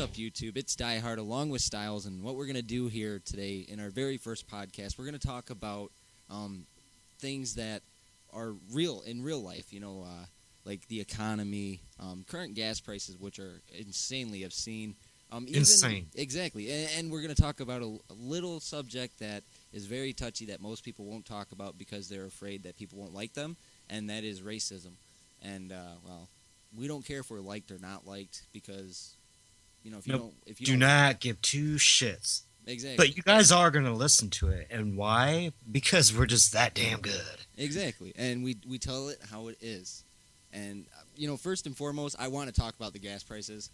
up, YouTube? It's DieHard along with Styles, and what we're going to do here today in our very first podcast, we're going to talk about things that are real in real life, like the economy, current gas prices, which are insanely obscene. Insane. Exactly. And we're going to talk about a little subject that is very touchy that most people won't talk about because they're afraid that people won't like them, and that is racism. And, we don't care if we're liked or not liked because, if you do don't, not give two shits. exactly. But you guys are going to listen to it. And why? Because we're just that damn good. Exactly. And we tell it how it is. And, first and foremost, I want to talk about the gas prices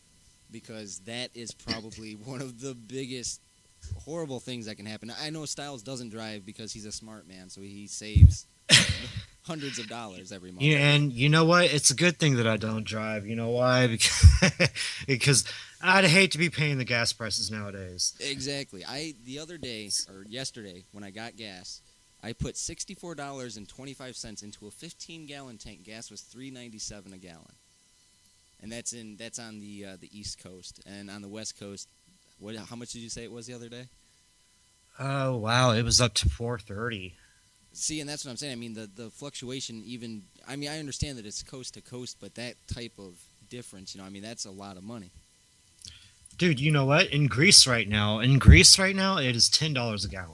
because that is probably one of the biggest horrible things that can happen. I know Styles doesn't drive because he's a smart man, so he saves hundreds of dollars every month. Yeah, and you know what? It's a good thing that I don't drive. You know why? Because I'd hate to be paying the gas prices nowadays. Exactly. The other day, or yesterday, when I got gas, I put $64.25 into a 15-gallon tank. Gas was $3.97 a gallon, and that's on the East Coast. And on the West Coast, how much did you say it was the other day? Oh wow, it was up to $4.30. See, and that's what I'm saying. I mean, the fluctuation even... I mean, I understand that it's coast to coast, but that type of difference, that's a lot of money. Dude, you know what? In Greece right now, it is $10 a gallon.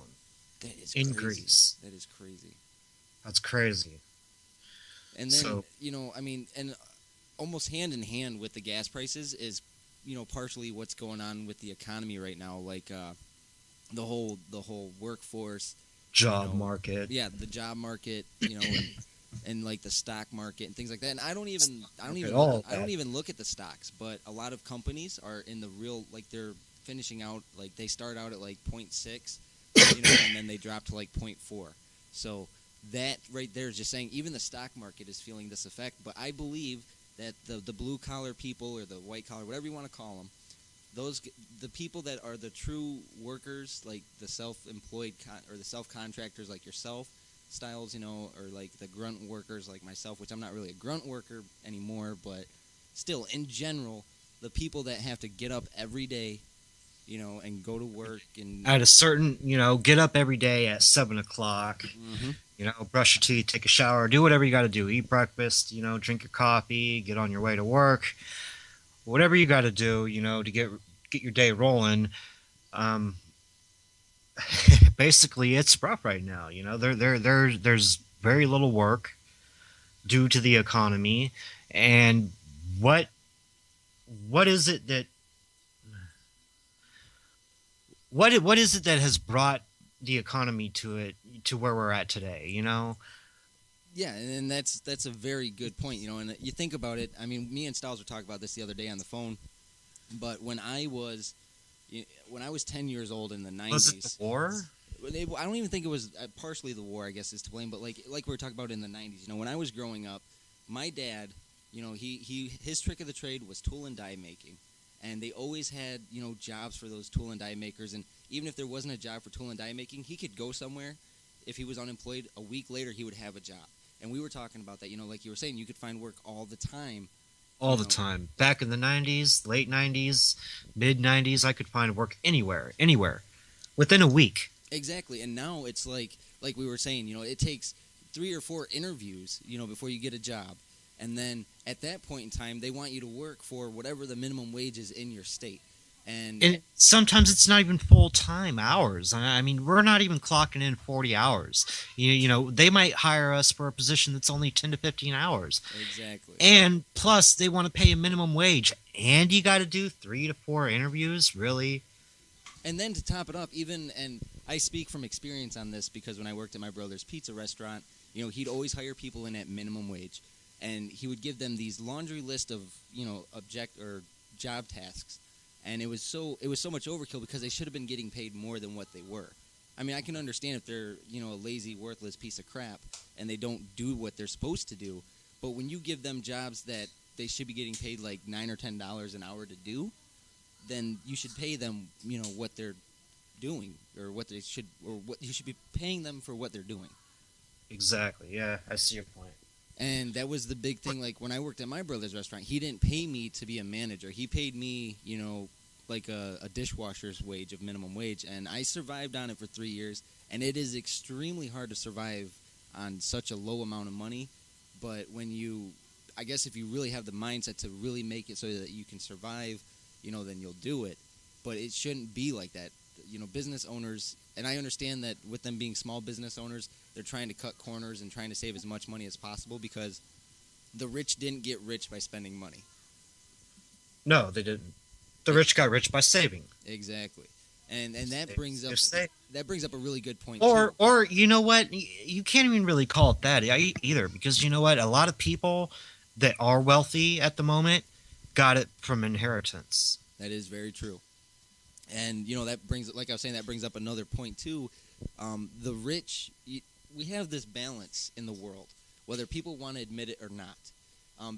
That is in crazy. Greece. That is crazy. That's crazy. And then, and almost hand in hand with the gas prices is, partially what's going on with the economy right now, like the whole workforce... job market. Yeah, the job market, and like the stock market and things like that. And I don't even look at the stocks, but a lot of companies are in the real, like they're finishing out, like they start out at like 0.6, and then they drop to like 0.4. So that right there is just saying even the stock market is feeling this effect. But I believe that the blue collar people or the white collar, whatever you want to call them, the people that are the true workers, like the self-employed or the self-contractors like yourself, Styles, or like the grunt workers like myself, which I'm not really a grunt worker anymore, but still, in general, the people that have to get up every day, and go to work and at a certain, get up every day at 7 o'clock, brush your teeth, take a shower, do whatever you got to do, eat breakfast, drink your coffee, get on your way to work. Whatever you got to do, to get your day rolling. Basically, it's rough right now. There's very little work due to the economy, and what is it that what is it that has brought the economy to where we're at today? Yeah, and that's a very good point, and you think about it. I mean, me and Styles were talking about this the other day on the phone, but when I was 10 years old in the 90s... Was it the war? I don't even think it was partially the war, I guess, is to blame, but like we were talking about in the 90s, when I was growing up, my dad, his trick of the trade was tool and die making, and they always had, jobs for those tool and die makers, and even if there wasn't a job for tool and die making, he could go somewhere. If he was unemployed, a week later he would have a job. And we were talking about that, like you were saying, you could find work all the time. All the time. Back in the 90s, late 90s, mid 90s, I could find work anywhere, within a week. Exactly. And now it's like we were saying, it takes 3 or 4 interviews, before you get a job. And then at that point in time, they want you to work for whatever the minimum wage is in your state. And sometimes it's not even full-time hours. I mean, we're not even clocking in 40 hours. They might hire us for a position that's only 10 to 15 hours. Exactly. And plus, they want to pay a minimum wage. And you got to do 3 to 4 interviews? Really? And then to top it up, and I speak from experience on this because when I worked at my brother's pizza restaurant, he'd always hire people in at minimum wage. And he would give them these laundry list of, job tasks. And it was so much overkill because they should have been getting paid more than what they were. I mean, I can understand if they're, a lazy, worthless piece of crap and they don't do what they're supposed to do. But when you give them jobs that they should be getting paid like $9 or $10 an hour to do, then you should pay them, what they're doing or what you should be paying them for what they're doing. Exactly. Yeah, I see your point. And that was the big thing. Like when I worked at my brother's restaurant, he didn't pay me to be a manager. He paid me, like a dishwasher's wage of minimum wage, and I survived on it for 3 years. And it is extremely hard to survive on such a low amount of money. But I guess if you really have the mindset to really make it so that you can survive, then you'll do it. But it shouldn't be like that. Business owners, and I understand that with them being small business owners, they're trying to cut corners and trying to save as much money as possible because the rich didn't get rich by spending money. No, they didn't. The rich got rich by saving. Exactly. And that brings up a really good point. Or you know what? You can't even really call it that either, because you know what? A lot of people that are wealthy at the moment got it from inheritance. That is very true. And that brings, like I was saying, that brings up another point too. The rich, we have this balance in the world, whether people want to admit it or not.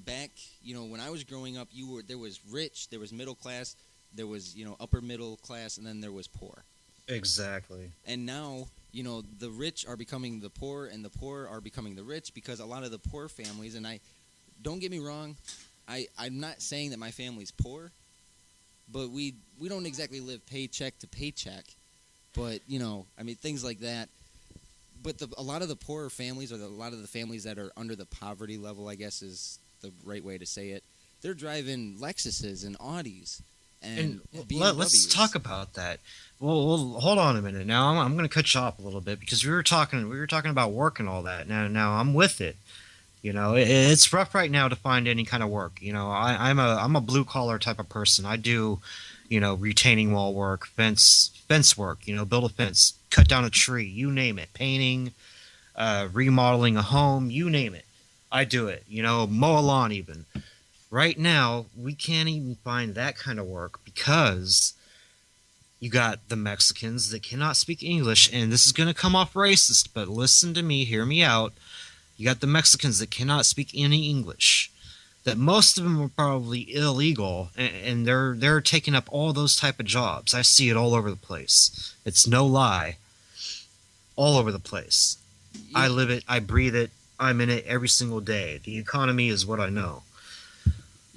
Back, when I was growing up, there was rich, there was middle class, there was, upper middle class, and then there was poor. Exactly. And now, the rich are becoming the poor, and the poor are becoming the rich, because a lot of the poor families, and don't get me wrong, I'm not saying that my family's poor, but we don't exactly live paycheck to paycheck. But, things like that. But a lot of the poorer families, or a lot of the families that are under the poverty level, I guess is the right way to say it, they're driving Lexuses and Audis. And let's talk about that. Well, hold on a minute. Now I'm going to cut you off a little bit, because we were talking about work and all that. Now I'm with it. It's rough right now to find any kind of work. I'm a blue collar type of person. I do, retaining wall work, fence work. Build a fence, cut down a tree, you name it, painting, remodeling a home, you name it. I do it. Mow a lawn even. Right now, we can't even find that kind of work because you got the Mexicans that cannot speak English, and this is going to come off racist, but listen to me, hear me out. You got the Mexicans that cannot speak any English, that most of them are probably illegal, and they're taking up all those type of jobs. I see it all over the place. It's no lie. All over the place. Yeah. I live it, I breathe it, I'm in it every single day. The economy is what I know.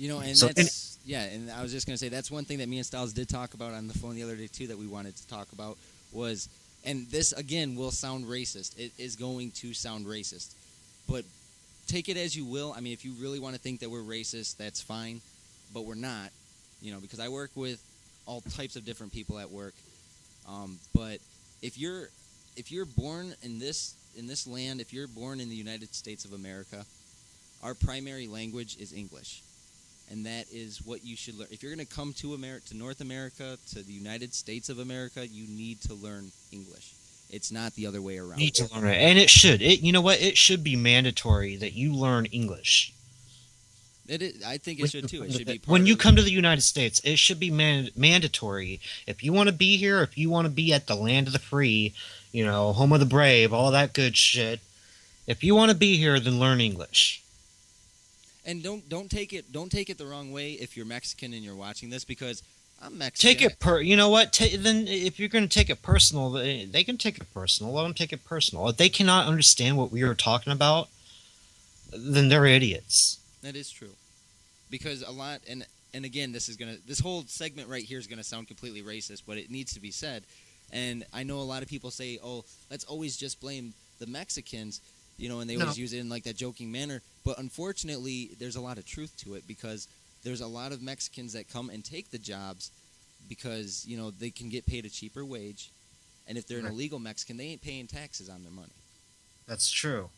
And I was just going to say, that's one thing that me and Styles did talk about on the phone the other day, too, that we wanted to talk about was, and this, again, will sound racist. It is going to sound racist. But take it as you will. If you really want to think that we're racist, that's fine. But we're not, because I work with all types of different people at work. But if you're born in this land, if you're born in the United States of America, our primary language is English. And that is what you should learn. If you're going to come to North America, to the United States of America, you need to learn English. It's not the other way around. Need to learn it, and it should. You know what? It should be mandatory that you learn English. It is. I think it should too. It should be when you come to the United States. It should be mandatory. If you want to be here, if you want to be at the land of the free, home of the brave, all that good shit. If you want to be here, then learn English. And don't take it the wrong way if you're Mexican and you're watching this, because I'm Mexican. Take it you know what? Then if you're going to take it personal, they can take it personal. Let them take it personal. If they cannot understand what we are talking about, then they're idiots. That is true, because a lot, and again, this whole segment right here is gonna sound completely racist, but it needs to be said. And I know a lot of people say, "Oh, let's always just blame the Mexicans." And they always use it in like that joking manner. But unfortunately, there's a lot of truth to it, because there's a lot of Mexicans that come and take the jobs because, they can get paid a cheaper wage. And if they're an illegal Mexican, they ain't paying taxes on their money. That's true.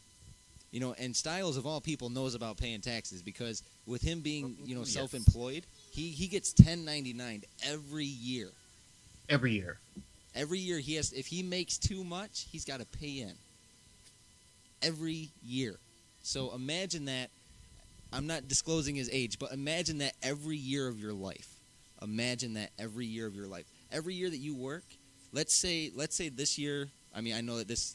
And Styles, of all people, knows about paying taxes, because with him being, self-employed, he gets 1099 every year. Every year. Every year if he makes too much, he's got to pay in. Every year. So imagine that. I'm not disclosing his age, but imagine that every year of your life. Imagine that every year of your life. Every year that you work, let's say this year, I know that this,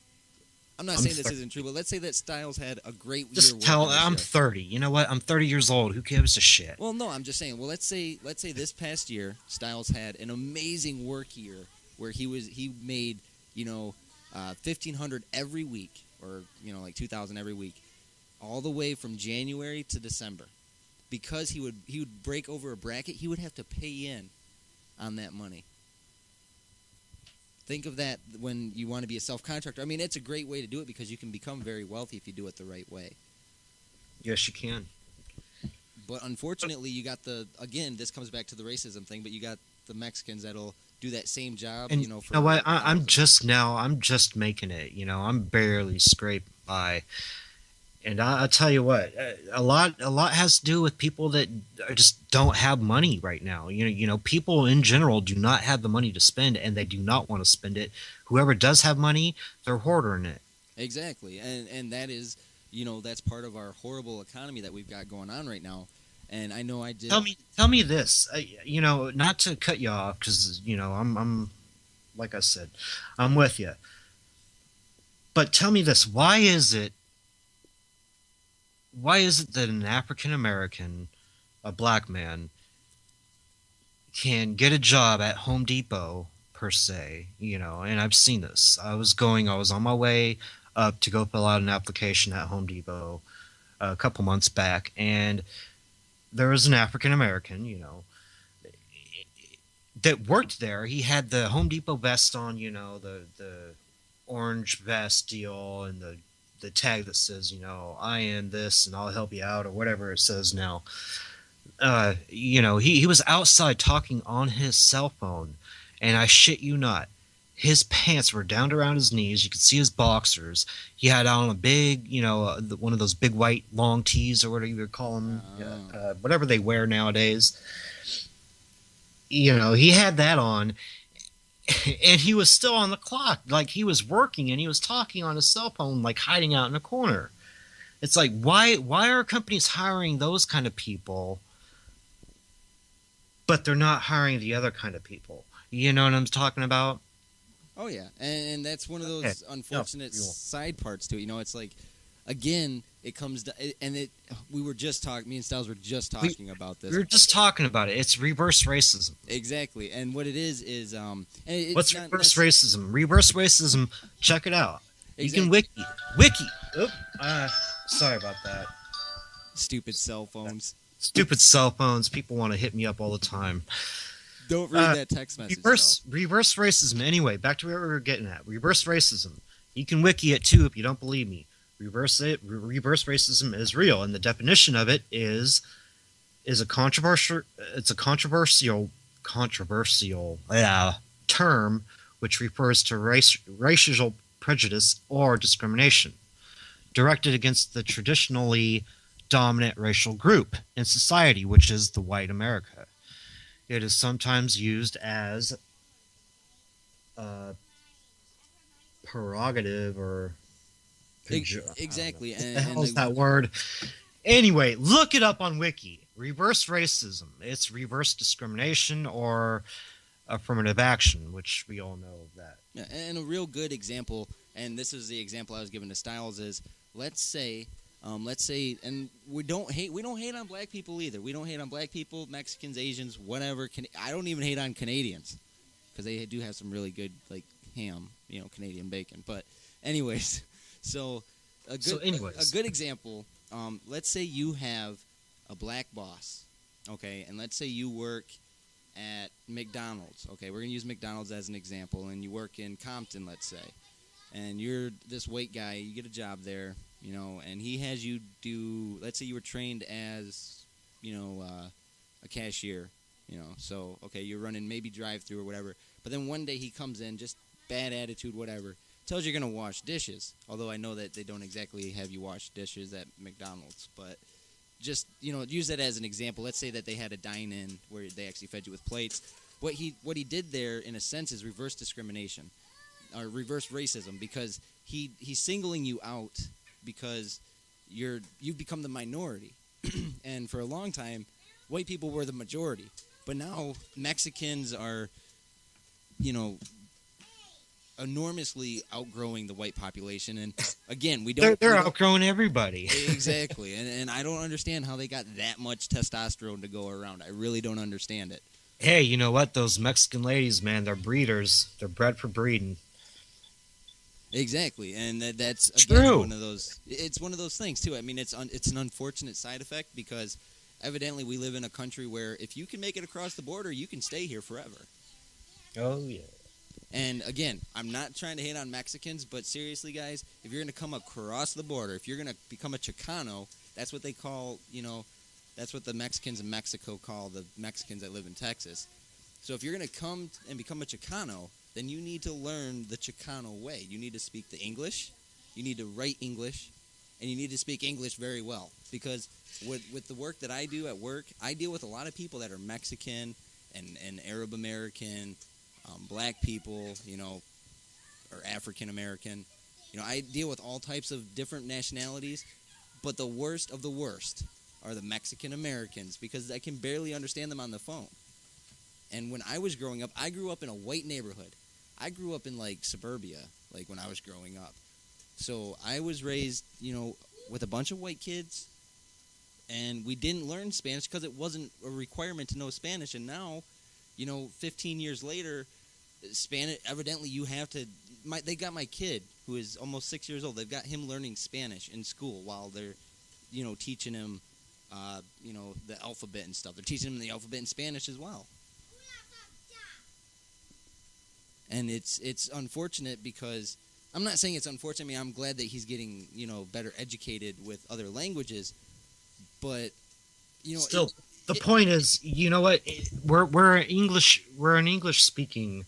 I'm not saying this isn't true, but let's say that Styles had a great year. I'm 30. You know what? I'm 30 years old. Who gives a shit? Well, no, I'm just saying. Well, let's say this past year, Styles had an amazing work year where he made, $1,500 every week. Or, like $2,000 every week, all the way from January to December. Because he would break over a bracket, he would have to pay in on that money. Think of that when you want to be a self-contractor. I mean, it's a great way to do it because you can become very wealthy if you do it the right way. Yes, you can. But unfortunately, you got again, this comes back to the racism thing, but you got the Mexicans that'll do that same job, And for you know what? I'm just making it. I'm barely scraping by. And I'll tell you what, a lot has to do with people that just don't have money right now. People in general do not have the money to spend, and they do not want to spend it. Whoever does have money, they're hoarding it. Exactly, and that is, that's part of our horrible economy that we've got going on right now. And I know I did. Tell me this, not to cut you off, because I'm like I said, I'm with you. But tell me this: why is it that an African American, a black man, can get a job at Home Depot per se? And I've seen this. I was on my way up to go fill out an application at Home Depot a couple months back, and there was an African American, that worked there. He had the Home Depot vest on, the orange vest deal, and the tag that says, I am this and I'll help you out, or whatever it says now. He was outside talking on his cell phone, and I shit you not, his pants were down around his knees. You could see his boxers. He had on a big, one of those big white long tees, or whatever you would call them, whatever they wear nowadays. He had that on, and he was still on the clock. Like, he was working, and he was talking on his cell phone, like hiding out in a corner. It's like, why are companies hiring those kind of people, but they're not hiring the other kind of people? You know what I'm talking about? Oh, yeah, and that's one of those unfortunate side parts to it. It's like, again, it comes to, and we were just talking, me and Styles were just talking about this. We were just talking about it. It's reverse racism. Exactly, and what it is, what's reverse racism? Reverse racism, check it out. Exactly. You can wiki. Oop, sorry about that. Stupid cell phones. Stupid cell phones. People want to hit me up all the time. Don't read that text message. Reverse racism. Anyway, back to where we were getting at. Reverse racism. You can wiki it too if you don't believe me. Reverse racism is real, and the definition of it is a controversial term which refers to racial prejudice or discrimination directed against the traditionally dominant racial group in society, which is the white America. It is sometimes used as a prerogative or exactly. What the hell is that word? Anyway, look it up on Wiki. Reverse racism. It's reverse discrimination or affirmative action, which we all know of that. Yeah, and a real good example, and this is the example I was given to Styles, is let's say, and we don't hate on black people either. We don't hate on black people, Mexicans, Asians, whatever. I don't even hate on Canadians, because they do have some really good, like, ham, Canadian bacon. But anyways, a good example. Let's say you have a black boss, okay, and let's say you work at McDonald's. Okay, we're gonna use McDonald's as an example, and you work in Compton, let's say, and you're this white guy. You get a job there. And he has you do, let's say you were trained as, a cashier, so, okay, you're running maybe drive-through or whatever, but then one day he comes in, just bad attitude, whatever, tells you you're going to wash dishes, although I know that they don't exactly have you wash dishes at McDonald's, but just, use that as an example. Let's say that they had a dine-in where they actually fed you with plates. What he did there, in a sense, is reverse discrimination, or reverse racism, because he's singling you out because you've become the minority. And for a long time, white people were the majority. But now Mexicans are, enormously outgrowing the white population. And again, they're outgrowing everybody. Exactly. And I don't understand how they got that much testosterone to go around. I really don't understand it. Hey, you know what? Those Mexican ladies, man, they're breeders. They're bred for breeding. Exactly, and that's again, one of those. It's one of those things too. I mean, it's an unfortunate side effect because evidently we live in a country where if you can make it across the border, you can stay here forever. Oh, yeah. And again, I'm not trying to hate on Mexicans, but seriously, guys, if you're going to come across the border, if you're going to become a Chicano, that's what they call, that's what the Mexicans in Mexico call the Mexicans that live in Texas. So if you're going to come and become a Chicano, then you need to learn the Chicano way. You need to speak the English, you need to write English, and you need to speak English very well. Because with the work that I do at work, I deal with a lot of people that are Mexican and Arab American, black people, or African American. I deal with all types of different nationalities, but the worst of the worst are the Mexican Americans because I can barely understand them on the phone. And when I was growing up, I grew up in a white neighborhood. I grew up in, suburbia, when I was growing up. So I was raised, with a bunch of white kids, and we didn't learn Spanish because it wasn't a requirement to know Spanish. And now, 15 years later, Spanish, evidently you have to, they got my kid, who is almost 6 years old, they've got him learning Spanish in school while they're, teaching him, the alphabet and stuff. They're teaching him the alphabet in Spanish as well. And it's unfortunate because, I'm not saying it's unfortunate, I'm glad that he's getting, better educated with other languages, but, Still, the point is, you know what? We're an English speaking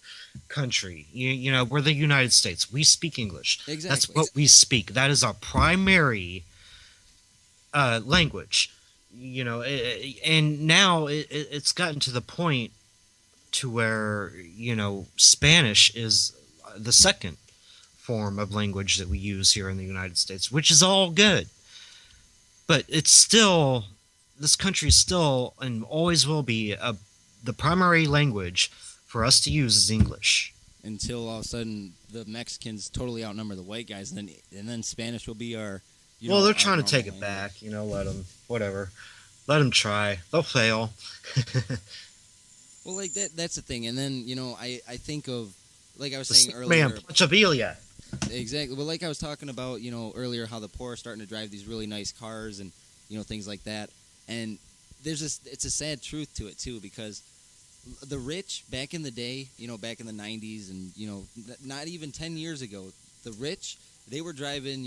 country. We're the United States. We speak English. Exactly. That's what we speak. That is our primary language. And now it's gotten to the point to where Spanish is the second form of language that we use here in the United States, which is all good. But it's still, this country is still and always will be the primary language for us to use is English. Until all of a sudden the Mexicans totally outnumber the white guys, and then Spanish will be our. Well, they're trying to take it back. Let them, whatever. Let them try. They'll fail. Well, that's the thing. And then, I think of, like I was saying earlier. Man, Ponchabilia. Exactly. Well, like I was talking about, earlier, how the poor are starting to drive these really nice cars and, things like that. And it's a sad truth to it, too, because the rich back in the day, back in the 90s and, not even 10 years ago, the rich, they were driving,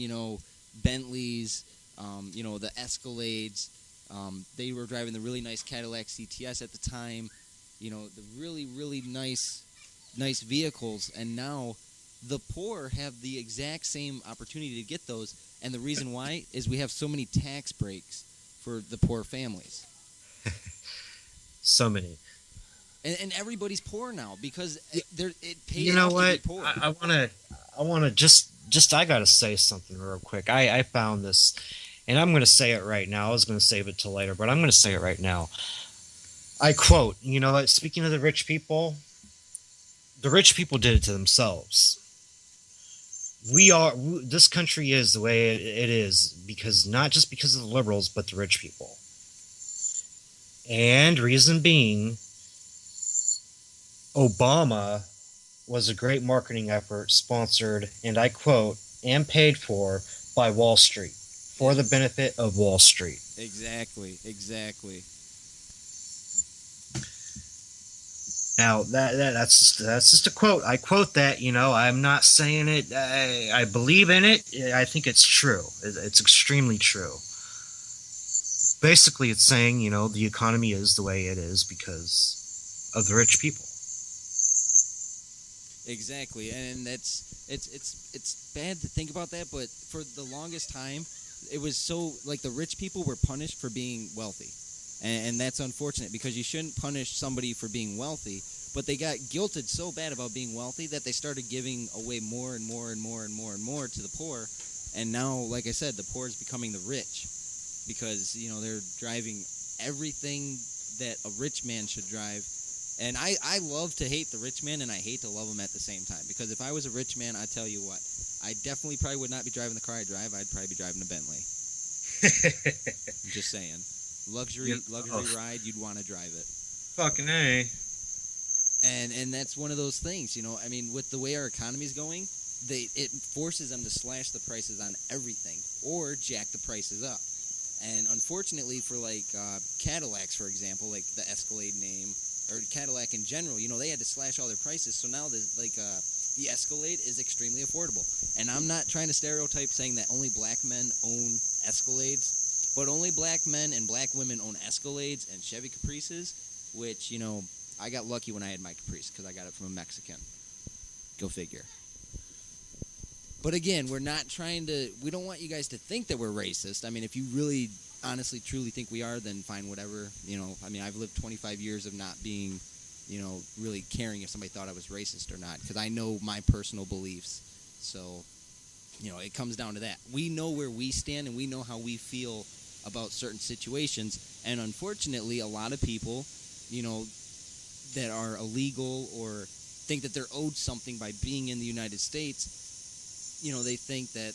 Bentleys, the Escalades. They were driving the really nice Cadillac CTS at the time, the really, really nice vehicles. And now the poor have the exact same opportunity to get those. And the reason why is we have so many tax breaks for the poor families. So many. And everybody's poor now because it pays you know off what? to be poor. I want to just I got to say something real quick. I found this, and I'm going to say it right now. I was going to save it till later, but I'm going to say it right now. I quote, speaking of the rich people did it to themselves. This country is the way it is because not just because of the liberals, but the rich people. And reason being, Obama was a great marketing effort sponsored, and I quote, and paid for by Wall Street for the benefit of Wall Street. Exactly. Now that's just a quote. I quote that. I'm not saying it. I believe in it. I think it's true. It's extremely true. Basically, it's saying the economy is the way it is because of the rich people. Exactly, and it's bad to think about that, but for the longest time, it was so the rich people were punished for being wealthy. And that's unfortunate because you shouldn't punish somebody for being wealthy, but they got guilted so bad about being wealthy that they started giving away more and more and more and more and more to the poor. And now, like I said, the poor is becoming the rich because, they're driving everything that a rich man should drive. And I love to hate the rich man and I hate to love him at the same time because if I was a rich man, I tell you what, I definitely probably would not be driving the car I drive. I'd probably be driving a Bentley. I'm just saying. Luxury ride, you'd want to drive it. Fucking A. And that's one of those things, with the way our economy's going, it forces them to slash the prices on everything or jack the prices up. And unfortunately for like Cadillacs, for example, like the Escalade name, or Cadillac in general, they had to slash all their prices. So now the Escalade is extremely affordable. And I'm not trying to stereotype saying that only black men own Escalades, but only black men and black women own Escalades and Chevy Caprices, which, I got lucky when I had my Caprice because I got it from a Mexican. Go figure. But again, we don't want you guys to think that we're racist. I mean, if you really, honestly, truly think we are, then fine, whatever. I've lived 25 years of not being, really caring if somebody thought I was racist or not, because I know my personal beliefs. So, it comes down to that. We know where we stand and we know how we feel about certain situations. And unfortunately, a lot of people, that are illegal or think that they're owed something by being in the United States, they think that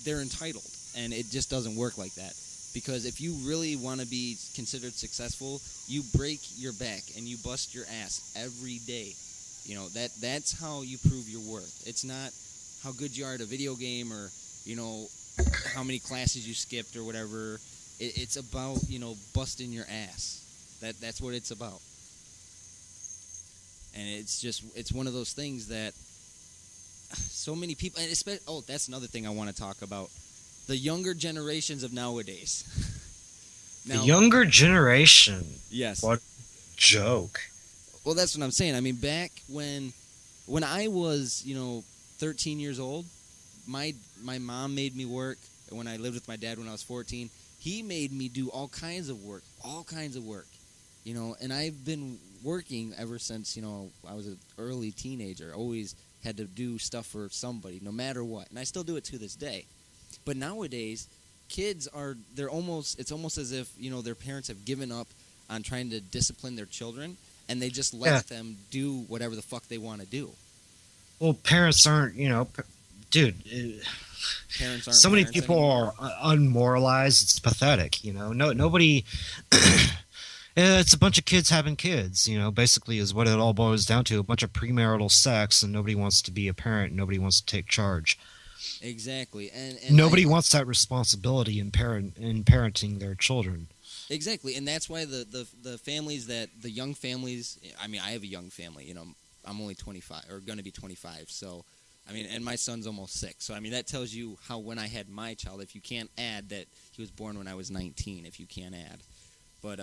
they're entitled, and it just doesn't work like that. Because if you really want to be considered successful, you break your back and you bust your ass every day. That's how you prove your worth. It's not how good you are at a video game or, how many classes you skipped or whatever. It's about, busting your ass. That's what it's about. And it's one of those things that so many people, and especially, that's another thing I want to talk about. The younger generations of nowadays. The younger generation? Yes. What joke. Well, that's what I'm saying. I mean, back when I was, 13 years old, my mom made me work. When I lived with my dad when I was 14, he made me do all kinds of work. And I've been working ever since, I was an early teenager. Always had to do stuff for somebody, no matter what. And I still do it to this day. But nowadays, kids it's almost as if, their parents have given up on trying to discipline their children, and they just let them do whatever the fuck they want to do. Well, parents aren't, dude. Parents aren't. So many parents people anymore. are unmoralized. It's pathetic. Nobody. It's a bunch of kids having kids. Basically, is what it all boils down to. A bunch of premarital sex, and nobody wants to be a parent. Nobody wants to take charge. Exactly, and nobody wants that responsibility in parenting their children. Exactly, and that's why the families the young families. I mean, I have a young family. I'm only 25, or going to be 25. So, I mean, and my son's almost 6. So, I mean, that tells you how when I had my child, if you can't add that he was born when I was 19, if you can't add, but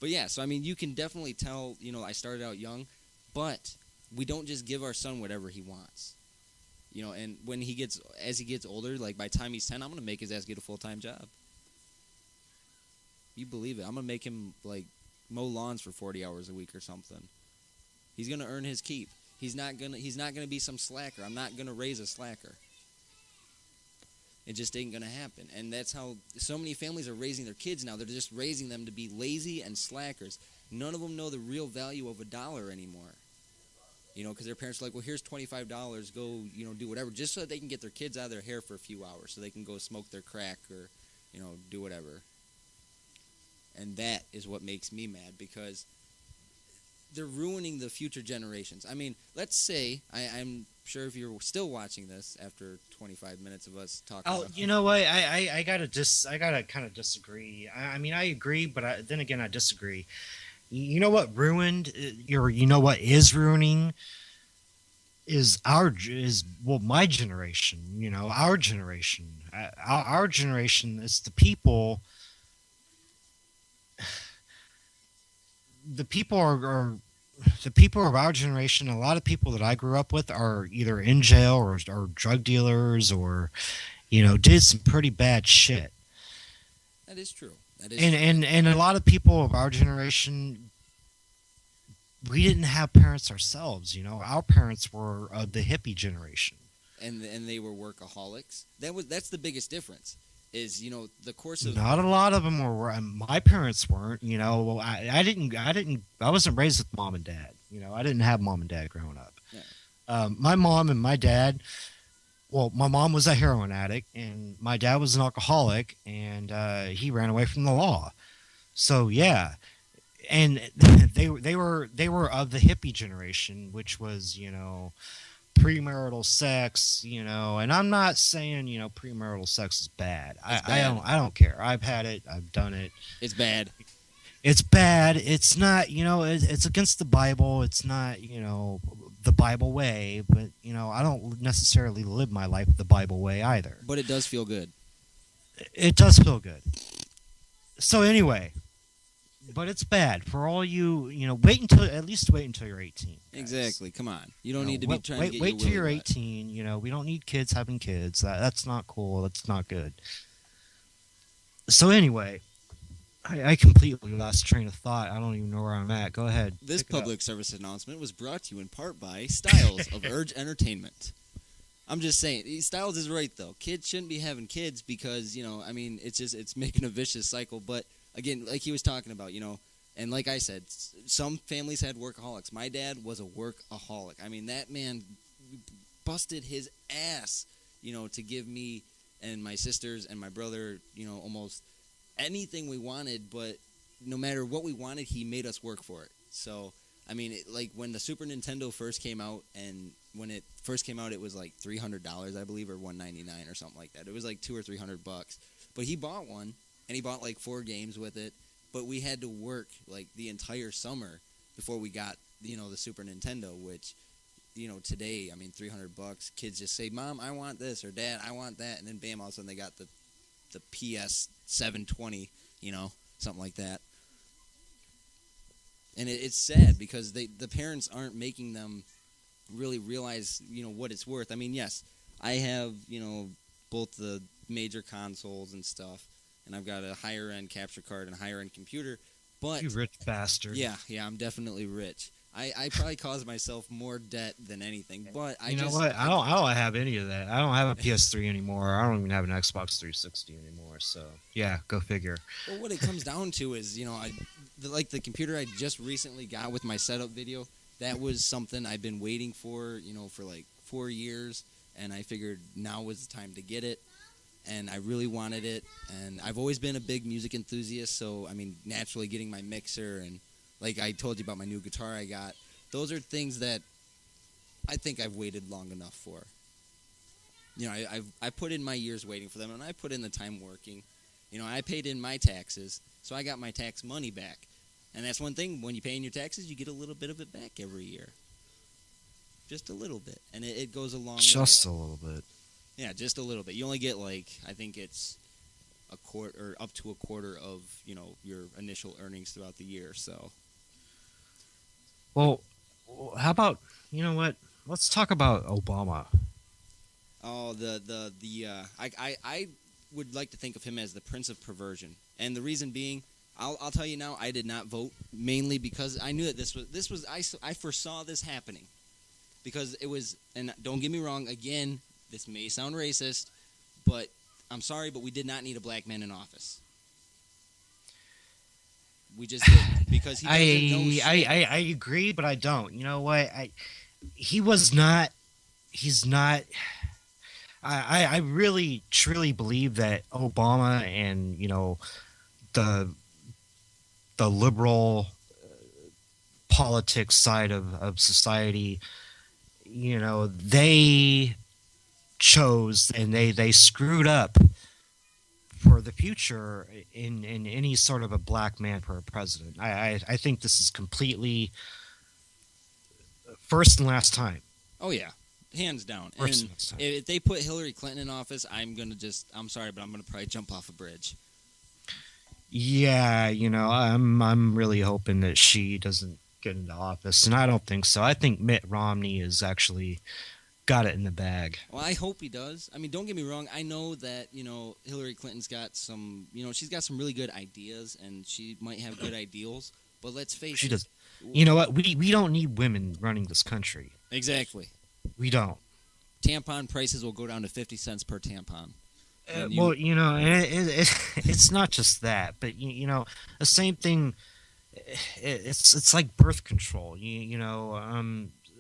yeah. So, I mean, you can definitely tell. I started out young, but we don't just give our son whatever he wants. And as he gets older, like by the time he's 10, I'm going to make his ass get a full-time job. You believe it. I'm going to make him, like, mow lawns for 40 hours a week or something. He's going to earn his keep. He's not going to be some slacker. I'm not going to raise a slacker. It just ain't going to happen. And that's how so many families are raising their kids now. They're just raising them to be lazy and slackers. None of them know the real value of $1 anymore. Because their parents are like, well, here's $25, go, do whatever, just so that they can get their kids out of their hair for a few hours, so they can go smoke their crack or, do whatever. And that is what makes me mad, because they're ruining the future generations. I mean, let's say, I'm sure if you're still watching this after 25 minutes of us talking about... You know what, I gotta kind of disagree. I mean, I agree, but then again, I disagree. You know what what is ruining is my generation. Our generation. Our generation is the people. The people are the people of our generation. A lot of people that I grew up with are either in jail or drug dealers or, did some pretty bad shit. That is true. And a lot of people of our generation, we didn't have parents ourselves. Our parents were the hippie generation, and they were workaholics. That's the biggest difference. Is the course of not a lot of them were. My parents weren't. I wasn't raised with mom and dad. I didn't have mom and dad growing up. Yeah. My mom and my dad. Well, my mom was a heroin addict, and my dad was an alcoholic, and he ran away from the law. So yeah, and they were of the hippie generation, which was premarital sex, and I'm not saying, premarital sex is bad. I don't care. I've had it. I've done it. It's bad. It's bad. It's not, it's against the Bible. It's not, the Bible way, but, I don't necessarily live my life the Bible way either. But it does feel good. It does feel good. So anyway, but it's bad for all you, wait until you're 18. Guys. Exactly. Come on. You don't need to be trying to get wait till you're wet. 18. We don't need kids having kids. That's not cool. That's not good. So anyway, I completely lost train of thought. I don't even know where I'm at. Go ahead. This public service announcement was brought to you in part by Styles of Urge Entertainment. I'm just saying, Styles is right, though. Kids shouldn't be having kids because, it's making a vicious cycle. But, again, like he was talking about, and like I said, some families had workaholics. My dad was a workaholic. I mean, that man busted his ass, to give me and my sisters and my brother, almost anything we wanted, but no matter what we wanted, he made us work for it. So, I mean, like when the Super Nintendo first came out, and when it first came out, it was like $300, I believe, or $199 or something like that. It was like $200 or $300. But he bought one, and he bought like 4 games with it. But we had to work like the entire summer before we got, the Super Nintendo, which, today, I mean, $300. Kids just say, "Mom, I want this," or "Dad, I want that," and then bam, all of a sudden they got the PS 720, something like that. And it's sad because the parents aren't making them really realize, what it's worth. I mean, yes, I have, both the major consoles and stuff, and I've got a higher-end capture card and a higher-end computer, but... You rich bastard. Yeah, I'm definitely rich. I probably caused myself more debt than anything, but I just... what? I don't have any of that. I don't have a PS3 anymore. I don't even have an Xbox 360 anymore, so... Yeah, go figure. Well, what it comes down to is, the computer I just recently got with my setup video, that was something I've been waiting for, for like 4 years, and I figured now was the time to get it, and I really wanted it, and I've always been a big music enthusiast, so, I mean, naturally getting my mixer, and like I told you about my new guitar I got, those are things that I think I've waited long enough for. I put in my years waiting for them, and I put in the time working. I paid in my taxes, so I got my tax money back. And that's one thing, when you pay in your taxes, you get a little bit of it back every year. Just a little bit. And it goes a long way. Just a little bit. Yeah, just a little bit. You only get, I think it's a quarter, or up to a quarter of, your initial earnings throughout the year, so. Well, how about, what? Let's talk about Obama. Oh, I would like to think of him as the Prince of Perversion. And the reason being, I'll tell you now, I did not vote, mainly because I knew that I foresaw this happening. Because it was, and don't get me wrong, again, this may sound racist, but I'm sorry, but we did not need a black man in office. We just didn't, because he doesn't know shit. I agree, but I don't. You know what? He's not. I really truly believe that Obama and the liberal politics side of society, they chose and they screwed up for the future in any sort of a black man for a president. I think this is completely first and last time. Oh yeah, hands down. First and and last time. If they put Hillary Clinton in office, I'm sorry, but I'm gonna probably jump off a bridge. Yeah, I'm really hoping that she doesn't get into office, and I don't think so. I think Mitt Romney has actually got it in the bag. Well, I hope he does. I mean, don't get me wrong. I know that, Hillary Clinton's got some, she's got some really good ideas, and she might have good ideals, but let's face it. She does. You know what? We don't need women running this country. Exactly. We don't. Tampon prices will go down to 50 cents per tampon. Well, it's not just that, but, the same thing, it's like birth control.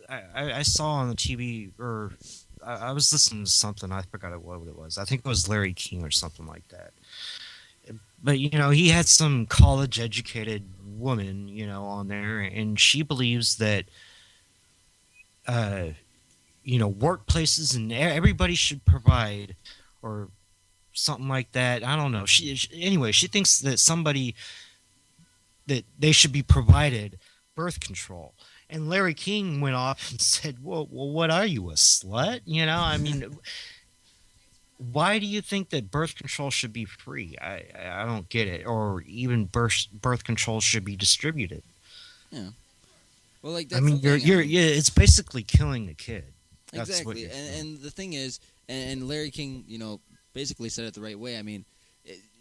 I saw on the TV, or I was listening to something. I forgot what it was. I think it was Larry King or something like that. But, he had some college-educated woman, on there, and she believes that workplaces and everybody should provide or something like that. I don't know. Anyway, she thinks that that they should be provided birth control. And Larry King went off and said, well, what are you, a slut? I mean, why do you think that birth control should be free? I don't get it. Or even birth control should be distributed. Yeah. Well, like that's I mean, it's basically killing the kid. That's exactly. And the thing is, and Larry King, basically said it the right way. I mean,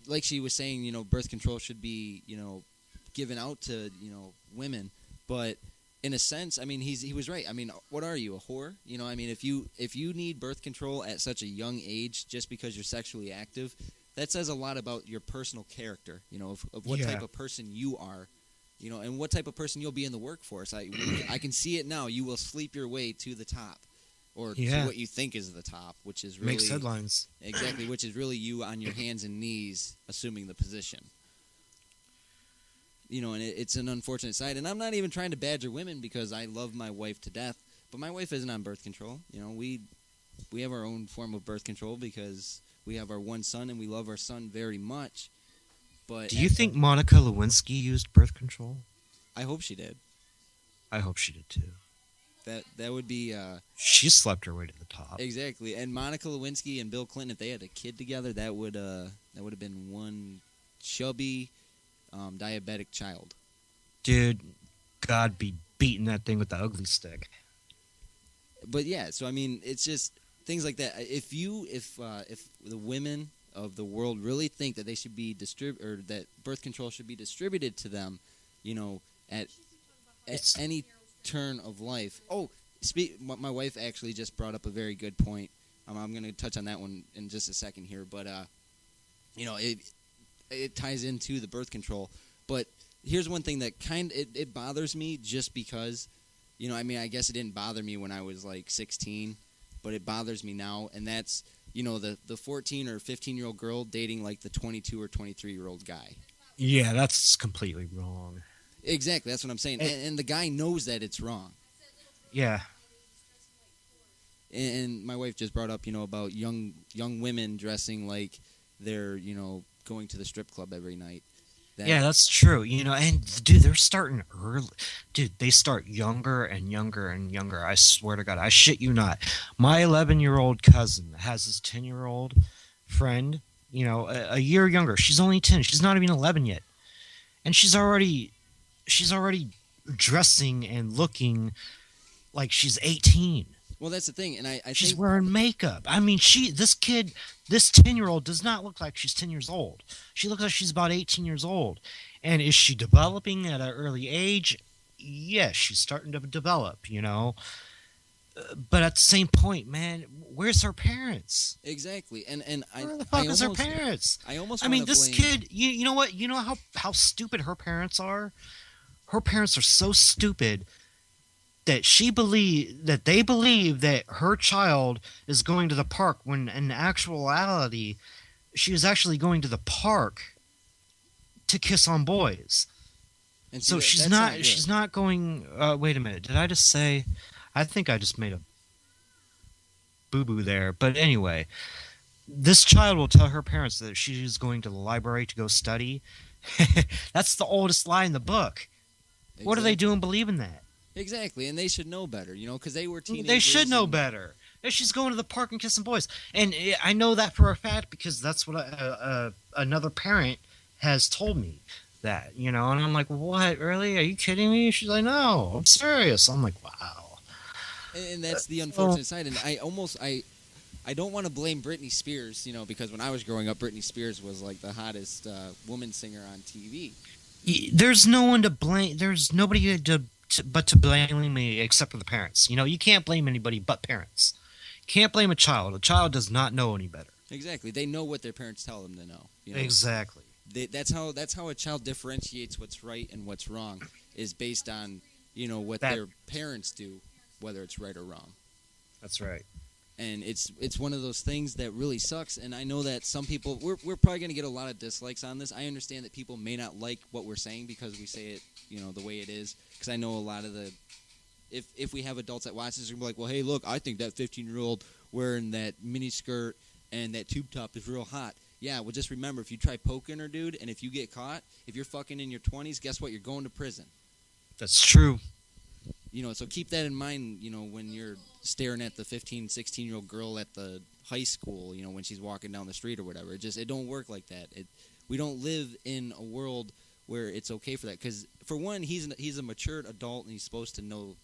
like she was saying, birth control should be, given out to, women, but in a sense, I mean, he was right. I mean, what are you, a whore? I mean, if you need birth control at such a young age just because you're sexually active, that says a lot about your personal character, of what type of person you are, and what type of person you'll be in the workforce. I can see it now. You will sleep your way to the top, or to what you think is the top, which is really... Makes headlines. Exactly, which is really you on your hands and knees assuming the position. And it's an unfortunate side. And I'm not even trying to badger women because I love my wife to death, but my wife isn't on birth control. We have our own form of birth control because we have our one son and we love our son very much. But do you think Monica Lewinsky used birth control? I hope she did. I hope she did too. That would be... she slept her way to the top. Exactly. And Monica Lewinsky and Bill Clinton, if they had a kid together, that would have been one chubby, diabetic child. Dude, God be beating that thing with the ugly stick. But yeah, so I mean, it's just things like that. If the women of the world really think that they should be or that birth control should be distributed to them, at any turn of life. Oh, my wife actually just brought up a very good point. I'm going to touch on that one in just a second here, but it ties into the birth control. But here's one thing that it bothers me just because, I mean, I guess it didn't bother me when I was like 16, but it bothers me now, and that's, the 14 or 15-year-old girl dating like the 22 or 23-year-old guy. Yeah, that's completely wrong. Exactly, that's what I'm saying. And the guy knows that it's wrong. Yeah. And my wife just brought up, about young women dressing like they're, going to the strip club every night. Yeah, that's true. And dude, they're starting early. Dude, they start younger and younger and younger. I swear to God, I shit you not. My 11-year-old cousin has his 10-year-old friend, a year younger. She's only 10. She's not even 11 yet. And she's already dressing and looking like she's 18. Well, that's the thing, and I she's think... wearing makeup. I mean, this 10-year-old does not look like she's 10 years old. She looks like she's about 18 years old. And is she developing at an early age? Yes, she's starting to develop, But at the same point, man, where's her parents? Exactly, and where the fuck is her parents? I mean, this kid. You know what? You know how stupid her parents are. Her parents are so stupid that they believe that her child is going to the park when in actuality she was actually going to the park to kiss on boys. And so she's not going wait a minute, did I just say, I think I just made a boo-boo there, but anyway, this child will tell her parents that she's going to the library to go study. That's the oldest lie in the book. Exactly. What are they doing believing that? Exactly, and they should know better, because they were teenagers. They should know better. She's going to the park and kissing boys. And I know that for a fact because that's what another parent has told me that, and I'm like, what, really? Are you kidding me? She's like, no, I'm serious. I'm like, wow. And that's the unfortunate side. And I don't want to blame Britney Spears, because when I was growing up, Britney Spears was like the hottest woman singer on TV. There's no one to blame. There's nobody but to blame me except for the parents. You can't blame anybody but parents. You can't blame a child. A child does not know any better. Exactly. They know what their parents tell them to know. Exactly. That's how a child differentiates what's right and what's wrong, is based on what their parents do, whether it's right or wrong. That's right. And it's one of those things that really sucks. And I know that some people, we're probably going to get a lot of dislikes on this. I understand that people may not like what we're saying because we say it, the way it is. Because I know a lot of the if we have adults that watch this, they're gonna be like, well, hey, look, I think that 15-year-old wearing that mini skirt and that tube top is real hot. Yeah, well, just remember, if you try poking her, dude, and if you get caught, if you're fucking in your 20s, guess what? You're going to prison. That's true. So keep that in mind, when you're staring at the 15, 16-year-old girl at the high school, when she's walking down the street or whatever. It don't work like that. We don't live in a world where it's okay for that. Because, for one, he's a matured adult, and he's supposed to know,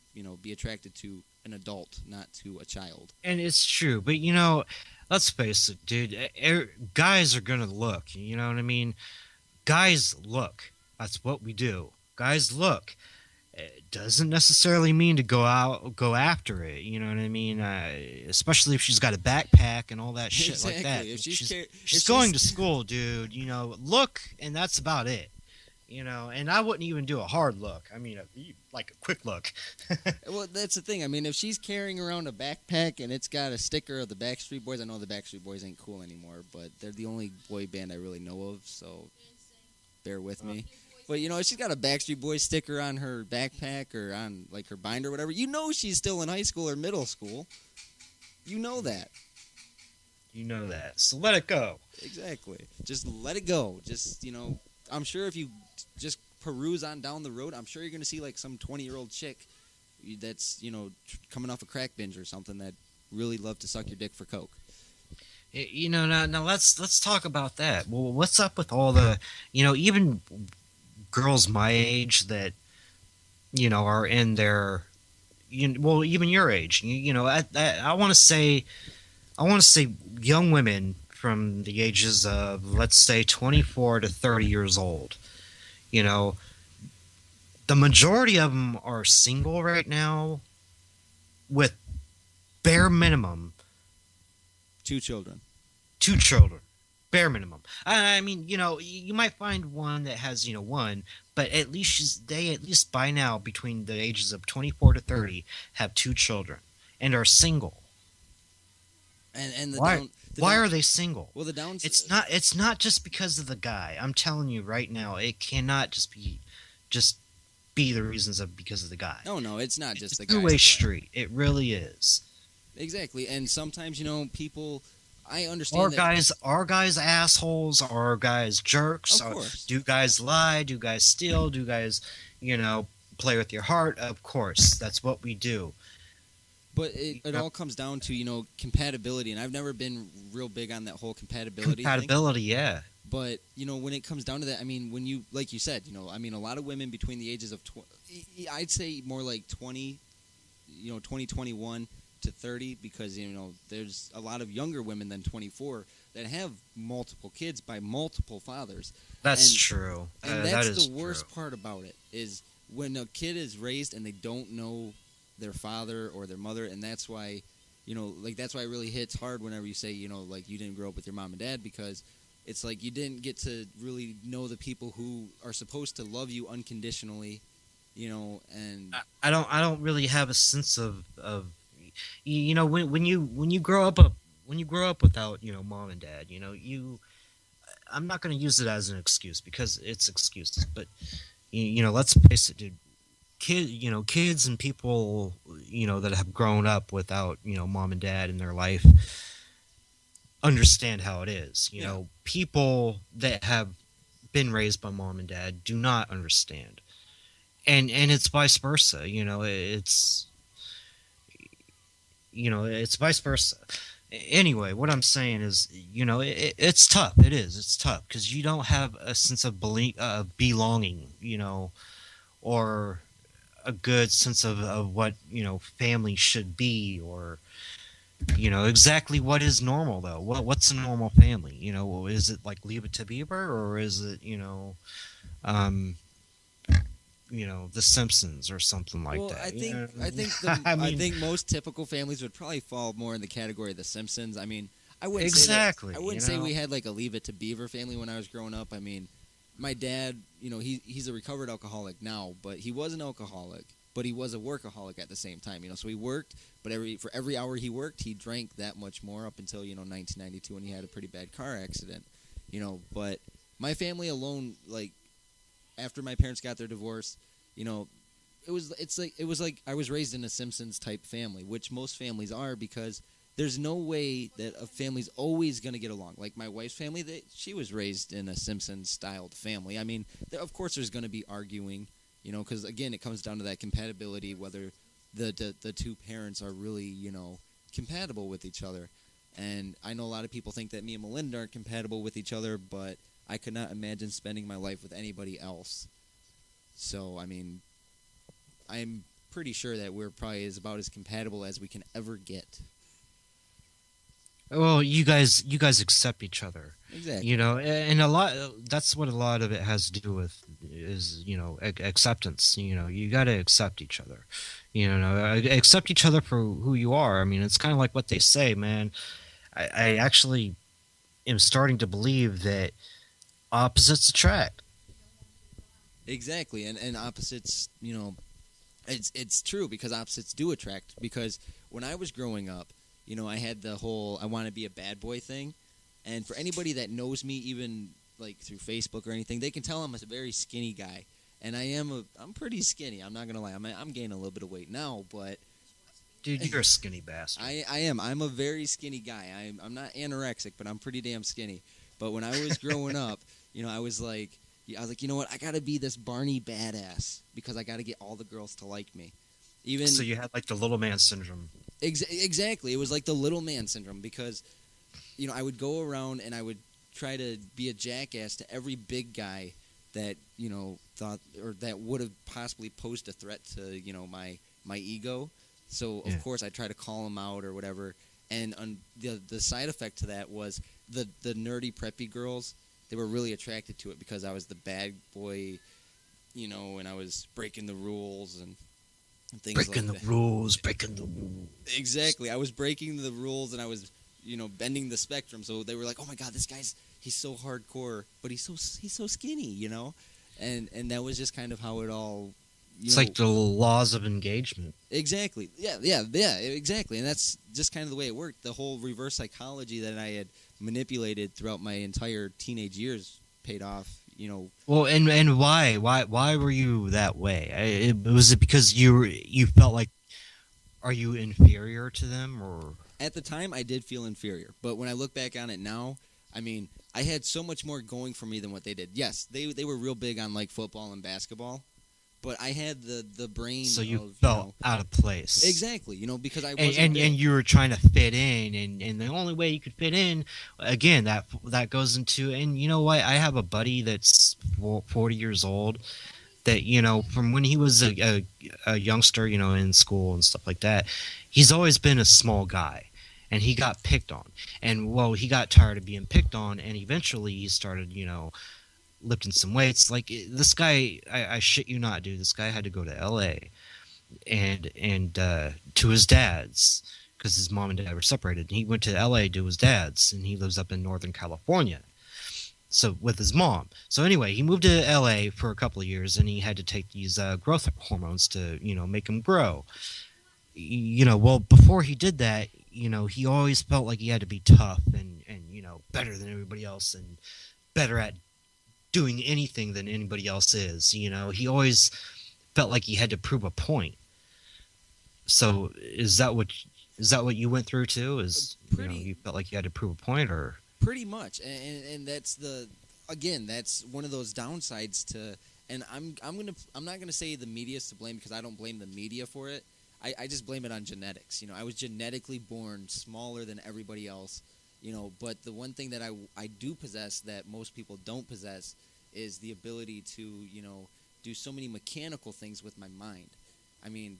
be attracted to an adult, not to a child. And it's true. But, let's face it, dude. Guys are going to look. You know what I mean? Guys look. That's what we do. Guys look. It doesn't necessarily mean to go after it. You know what I mean? Especially if she's got a backpack and all that shit exactly. like that. If she's going to school, dude. Look, and that's about it. And I wouldn't even do a hard look. I mean, like a quick look. Well, that's the thing. I mean, if she's carrying around a backpack and it's got a sticker of the Backstreet Boys, I know the Backstreet Boys ain't cool anymore, but they're the only boy band I really know of, so bear with me. But, if she's got a Backstreet Boys sticker on her backpack or on, her binder or whatever, she's still in high school or middle school. You know that. So let it go. Exactly. Just let it go. Just, I'm sure if you just peruse on down the road, I'm sure you're going to see, some 20-year-old chick that's, coming off a crack binge or something that really love to suck your dick for coke. Now let's talk about that. Well, what's up with all the, even girls my age that, are in their, even your age, I want to say young women from the ages of, let's say, 24 to 30 years old. The majority of them are single right now with bare minimum 2 children. Bare minimum. I mean, you might find one that has, one, but at least they by now, between the ages of 24 to 30, have 2 children and are single. And why are they single? Well, the downs. It's not just because of the guy. I'm telling you right now, it cannot just be the reasons because of the guy. No, it's not just the guy. It's a two-way street. It really is. Exactly, and sometimes people. I understand. Are guys assholes? Are guys jerks? Of course. Do guys lie? Do guys steal? Do guys, play with your heart? Of course, that's what we do. But it all comes down to compatibility, and I've never been real big on that whole compatibility. Compatibility, thing. Yeah. But when it comes down to that, I mean, when you, like you said, a lot of women between the ages of I'd say more like 20, 21 to 30, because there's a lot of younger women than 24 that have multiple kids by multiple fathers. That's true. And that's the worst part about it, is when a kid is raised and they don't know their father or their mother, and that's why that's why it really hits hard whenever you say you didn't grow up with your mom and dad, because it's like you didn't get to really know the people who are supposed to love you unconditionally, and I don't really have a sense of when you grow up without mom and dad, I'm not going to use it as an excuse, because it's excuses, but let's face it, dude. Kids and people that have grown up without mom and dad in their life understand how it is. People that have been raised by mom and dad do not understand, and it's vice versa. It's vice versa. Anyway, what I'm saying is, it's tough. It's tough because you don't have a sense of belonging, or a good sense of what, family should be, or, exactly what is normal, though. What's a normal family? Is it like Leave It to Beaver, or is it, The Simpsons or something like that? I think most typical families would probably fall more in the category of The Simpsons. I mean, I wouldn't say we had like a Leave It to Beaver family when I was growing up. I mean, my dad, he's a recovered alcoholic now, but he was an alcoholic, but he was a workaholic at the same time. So he worked, but for every hour he worked, he drank that much more up until 1992 when he had a pretty bad car accident. But my family alone, like, after my parents got their divorce, it was like I was raised in a Simpsons type family, which most families are, because there's no way that a family's always going to get along. Like my wife's family, she was raised in a Simpsons styled family. I mean, of course there's going to be arguing, you know, because again it comes down to that compatibility, whether the two parents are really, you know, compatible with each other. And I know a lot of people think that me and Melinda aren't compatible with each other, but I could not imagine spending my life with anybody else. So, I mean, I'm pretty sure that we're probably about as compatible as we can ever get. Well, you guys accept each other. Exactly. You know, and that's what a lot of it has to do with is, you know, acceptance. You know, you got to accept each other. You know, accept each other for who you are. I mean, it's kind of like what they say, man. I actually am starting to believe that opposites attract. Exactly, and opposites, you know, it's true, because opposites do attract. Because when I was growing up, you know, I had the whole I want to be a bad boy thing, and for anybody that knows me, even like through Facebook or anything, they can tell I'm a very skinny guy, and I'm pretty skinny. I'm not gonna lie, I'm gaining a little bit of weight now, but dude, you're a skinny bastard. I am. I'm a very skinny guy. I'm not anorexic, but I'm pretty damn skinny. But when I was growing up, you know, I was like, you know what? I got to be this Barney badass because I got to get all the girls to like me. So you had like the little man syndrome. Exactly. It was like the little man syndrome because, you know, I would go around and I would try to be a jackass to every big guy that, you know, thought or that would have possibly posed a threat to, you know, my ego. So, of course, I try to call him out or whatever. And the side effect to that was the nerdy, preppy girls, they were really attracted to it because I was the bad boy, you know, and I was breaking the rules and things breaking like that. Breaking the rules. Exactly. I was breaking the rules and I was, you know, bending the spectrum. So they were like, oh, my God, he's so hardcore, but he's so skinny, you know? And that was just kind of how it all... It's like the laws of engagement. Exactly. Yeah, exactly. And that's just kind of the way it worked. The whole reverse psychology that I had manipulated throughout my entire teenage years paid off, you know. Well, and why were you that way? Was it because you felt like, are you inferior to them, or? At the time, I did feel inferior. But when I look back on it now, I mean, I had so much more going for me than what they did. Yes, they were real big on, like, football and basketball. But I had the brain. So you felt out of place. Exactly, you know, because I wasn't and you were trying to fit in, and the only way you could fit in, again, that goes into, and you know what? I have a buddy that's 40 years old, that, you know, from when he was a youngster, you know, in school and stuff like that, he's always been a small guy, and he got picked on, and well, he got tired of being picked on, and eventually he started, you know, lifting some weights. Like this guy, I shit you not, dude. This guy had to go to L.A. and to his dad's because his mom and dad were separated. And he went to L.A. to his dad's, and he lives up in Northern California. So with his mom. So anyway, he moved to L.A. for a couple of years, and he had to take these growth hormones to, you know, make him grow. You know, well, before he did that, you know, he always felt like he had to be tough and you know, better than everybody else and better at doing anything than anybody else is. You know, he always felt like he had to prove a point. So is that what you went through too? You know, you felt like you had to prove a point, or pretty much, and that's that's one of those downsides to. And I'm not gonna say the media's to blame, because I don't blame the media for it. I just blame it on genetics. You know, I was genetically born smaller than everybody else. You know, but the one thing that I do possess that most people don't possess is the ability to, you know, do so many mechanical things with my mind. I mean,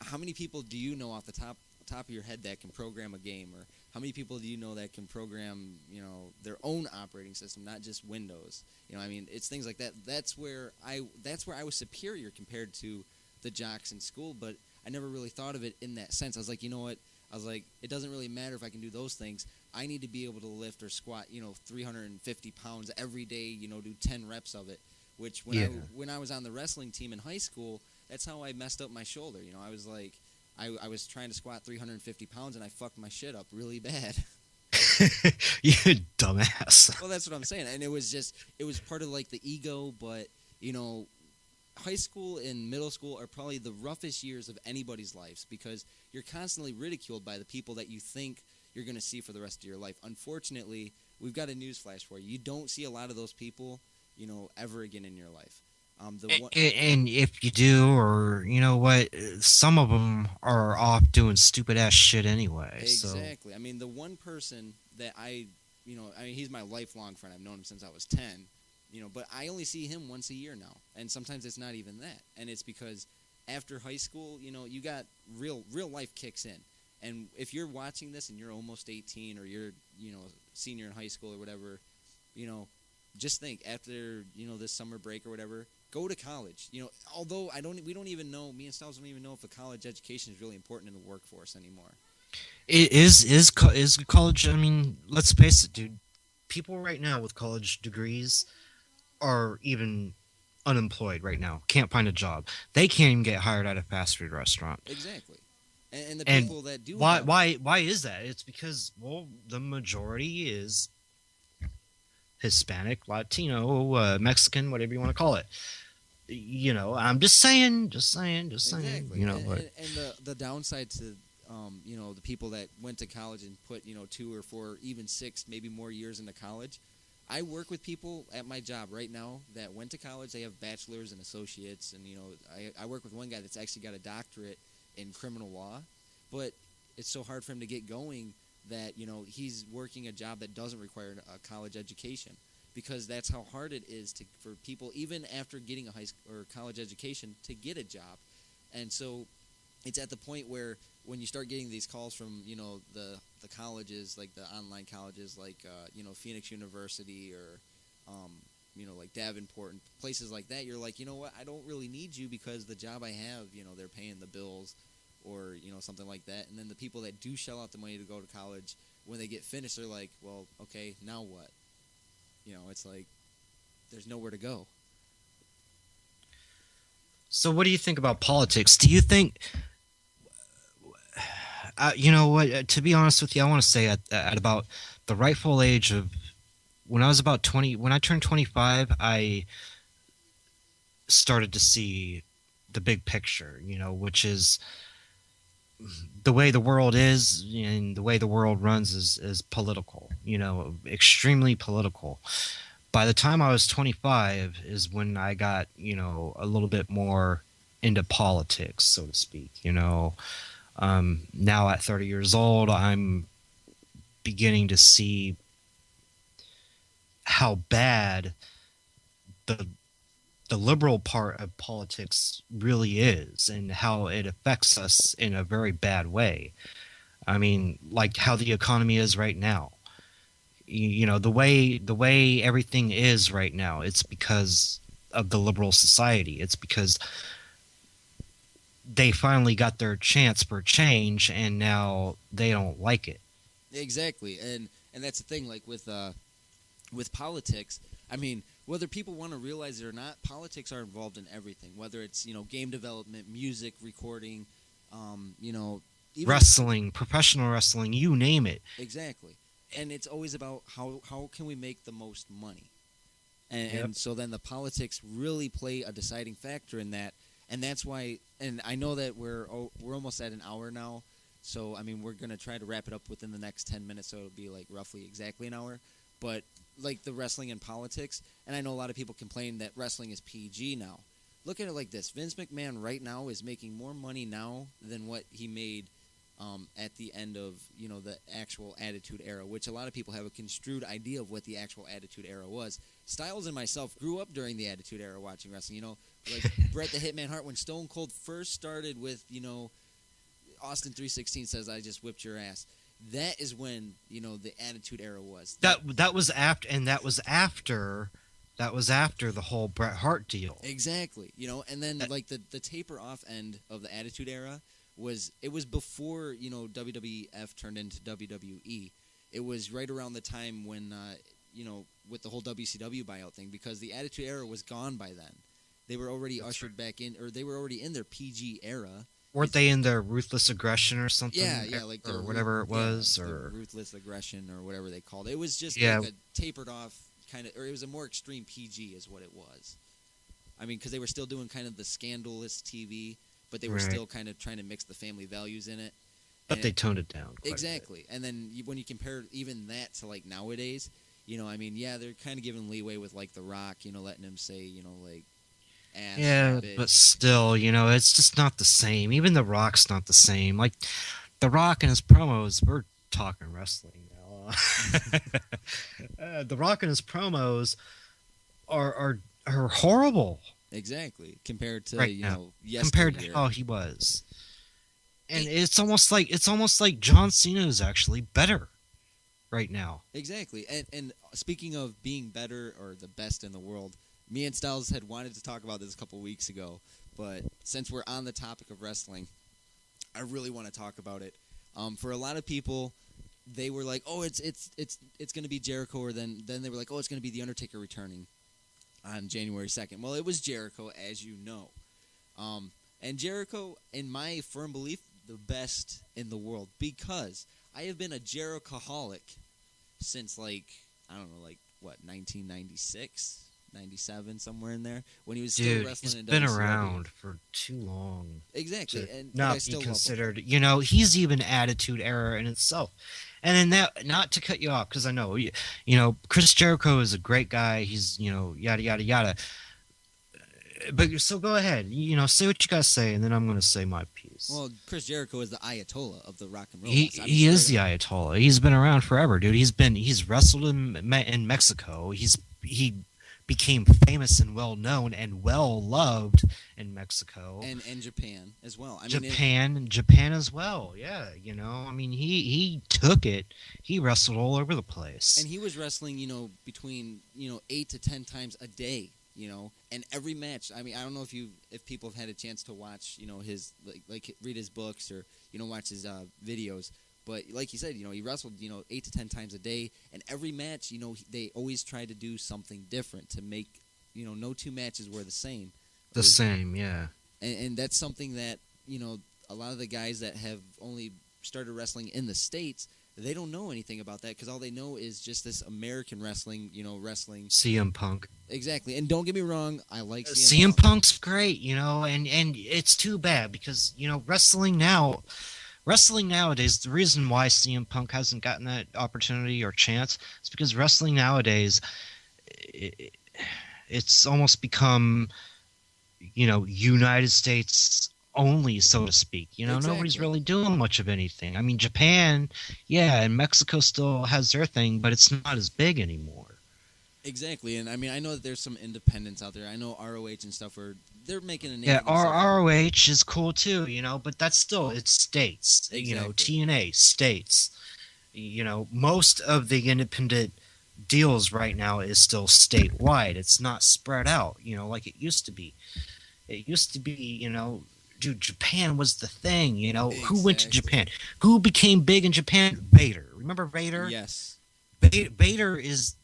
how many people do you know off the top of your head that can program a game? Or how many people do you know that can program, you know, their own operating system, not just Windows? You know, I mean, it's things like that. That's where I was superior compared to the jocks in school, but I never really thought of it in that sense. I was like, you know what? I was like, it doesn't really matter if I can do those things. I need to be able to lift or squat, you know, 350 pounds every day, you know, do 10 reps of it. Which when I was on the wrestling team in high school, that's how I messed up my shoulder. You know, I was like, I was trying to squat 350 pounds and I fucked my shit up really bad. You dumbass. Well, that's what I'm saying. And it was part of like the ego, but, you know, high school and middle school are probably the roughest years of anybody's lives because you're constantly ridiculed by the people that you think you're going to see for the rest of your life. Unfortunately, we've got a news flash for you. You don't see a lot of those people, ever again in your life. And if you do, or you know what, some of them are off doing stupid ass shit anyway. Exactly. So. I mean, the one person that he's my lifelong friend. I've known him since I was 10. But I only see him once a year now, and sometimes it's not even that. And it's because after high school, you got real life kicks in. And if you're watching this and you're almost 18 or you're, senior in high school or whatever, just think after, this summer break or whatever, go to college. Although we don't even know, me and Styles don't even know if a college education is really important in the workforce anymore. It is college. I mean, let's face it, dude. People right now with college degrees are even unemployed right now. Can't find a job. They can't even get hired at a fast food restaurant. Exactly. And the people that do. Why is that? It's because, well, the majority is Hispanic, Latino, Mexican, whatever you want to call it. I'm just saying. Exactly. But and the downside to the people that went to college and put 2 or 4, even 6, maybe more years into college. I work with people at my job right now that went to college. They have bachelors and associates, and I work with one guy that's actually got a doctorate in criminal law, but it's so hard for him to get going that he's working a job that doesn't require a college education, because that's how hard it is for people, even after getting a high school or college education, to get a job. And so it's at the point where when you start getting these calls from the colleges, like the online colleges, like Phoenix University or like Davenport and places like that, you're like, what, I don't really need you because the job I have, they're paying the bills or something like that. And then the people that do shell out the money to go to college, when they get finished, they're like, well, okay, now what? It's like there's nowhere to go. So what do you think about politics? Do you think you know what? To be honest with you, I want to say at about the rightful age of when I was about 20, when I turned 25, I started to see the big picture, which is the way the world is and the way the world runs is political, extremely political. By the time I was 25 is when I got, a little bit more into politics, so to speak, Now at 30 years old, I'm beginning to see how bad the liberal part of politics really is and how it affects us in a very bad way. I mean, like how the economy is right now. The way everything is right now, it's because of the liberal society. It's because they finally got their chance for change, and now they don't like it. Exactly, and that's the thing. Like with politics, I mean, whether people want to realize it or not, politics are involved in everything. Whether it's game development, music, recording, even wrestling, professional wrestling, you name it. Exactly, and it's always about how can we make the most money, and, Yep. and so then the politics really play a deciding factor in that. And that's why, and I know that we're almost at an hour now, so I mean we're gonna try to wrap it up within the next 10 minutes, so it'll be like roughly exactly an hour. But like the wrestling and politics, and I know a lot of people complain that wrestling is PG now. Look at it like this: Vince McMahon right now is making more money now than what he made at the end of the actual Attitude Era, which a lot of people have a construed idea of what the actual Attitude Era was. Styles and myself grew up during the Attitude Era watching wrestling. Like Bret the Hitman Hart, when Stone Cold first started with Austin 3:16 says, "I just whipped your ass." That is when the Attitude Era was. That was after the whole Bret Hart deal. Exactly. And then like the taper off end of the Attitude Era was before WWF turned into WWE. It was right around the time when with the whole WCW buyout thing, because the Attitude Era was gone by then. They were already ushered back in, or they were already in their PG era. Weren't they in their Ruthless Aggression or something? Yeah, like or whatever it was, or Ruthless Aggression or whatever they called it. It was just like a tapered off kind of, or it was a more extreme PG, is what it was. I mean, because they were still doing kind of the scandalous TV, but they were Right. still kind of trying to mix the family values in it. But And they toned it down. Quite exactly. And then when you compare even that to like nowadays, you know, I mean, yeah, they're kind of giving leeway with like The Rock, you know, letting him say, you know, like ass. Yeah, bitch. but still, you know, it's just not the same. Even The Rock's not the same. Like, The Rock and his promos, we're talking wrestling now. The Rock and his promos are horrible Exactly. Compared to right you now. know Compared to yesteryear. how he was. And it's almost like John Cena is actually better right now. Exactly. And speaking of being better or the best in the world, me and Styles had wanted to talk about this a couple weeks ago, but since we're on the topic of wrestling, I really want to talk about it. For a lot of people, they were like, "Oh, it's going to be Jericho," or then they were like, "Oh, it's going to be The Undertaker returning on January 2nd." Well, it was Jericho, as you know. And Jericho, in my firm belief, the best in the world, because I have been a Jerichoholic since, like, I don't know, like, what, 1996, 97, somewhere in there, when he was still Dude, wrestling he's in been WCW. around for too long. Exactly, To and but I not still be love him. considered, you know, he's even Attitude Era in itself. And in that, not to cut you off, because I know, you know, Chris Jericho is a great guy. He's, you know, yada, yada, yada. But so go ahead, you know, say what you gotta say, and then I'm gonna say my piece. Well, Chris Jericho is the Ayatollah of the rock and roll. He is the Ayatollah. He's been around forever, dude. He's wrestled in Mexico. He became famous and well known and well loved in Mexico and Japan as well. I mean, Japan as well. Yeah, you know, I mean, he took it. He wrestled all over the place, and he was wrestling, you know, between 8 to 10 times a day. You know, and every match. I mean, I don't know if people have had a chance to watch, you know, his like read his books or watch his videos. But like you said, you know, he wrestled 8 to 10 times a day, and every match, you know, they always try to do something different to make no two matches were the same. The same, yeah. And that's something that a lot of the guys that have only started wrestling in the States, they don't know anything about that because all they know is just this American wrestling, wrestling. CM Punk. Exactly. And don't get me wrong, I like CM Punk's great, you know, and it's too bad because, you know, wrestling nowadays, the reason why CM Punk hasn't gotten that opportunity or chance is because wrestling nowadays, it's almost become, you know, United States only, so to speak. You know, Exactly. Nobody's really doing much of anything. I mean, Japan, yeah, and Mexico still has their thing, but it's not as big anymore. Exactly, and I mean, I know that there's some independents out there. I know ROH and stuff where they're making a name. Yeah, ROH is cool too, you know, but that's still, it's states. Exactly. You know, TNA, states. You know, most of the independent deals right now is still statewide. It's not spread out, you know, like it used to be. It used to be, you know, dude, Japan was the thing, you know. Exactly. Who went to Japan? Who became big in Japan? Vader. Remember Vader? Yes. Vader is...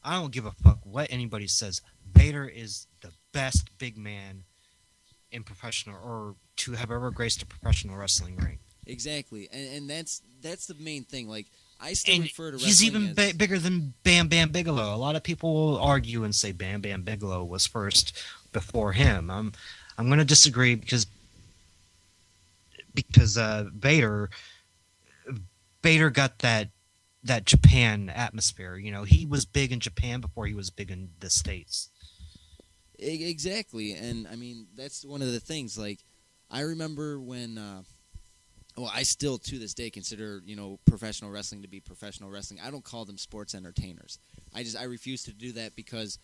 I don't give a fuck what anybody says. Vader is the best big man in professional, or to have ever graced a professional wrestling ring. Exactly, and that's the main thing. Like, I still refer to wrestling he's even as... bigger than Bam Bam Bigelow. A lot of people will argue and say Bam Bam Bigelow was first before him. I'm going to disagree because Vader got that Japan atmosphere. You know, he was big in Japan before he was big in the States. Exactly, and I mean, that's one of the things. Like, I remember when, I still to this day consider, professional wrestling to be professional wrestling. I don't call them sports entertainers. I refuse to do that because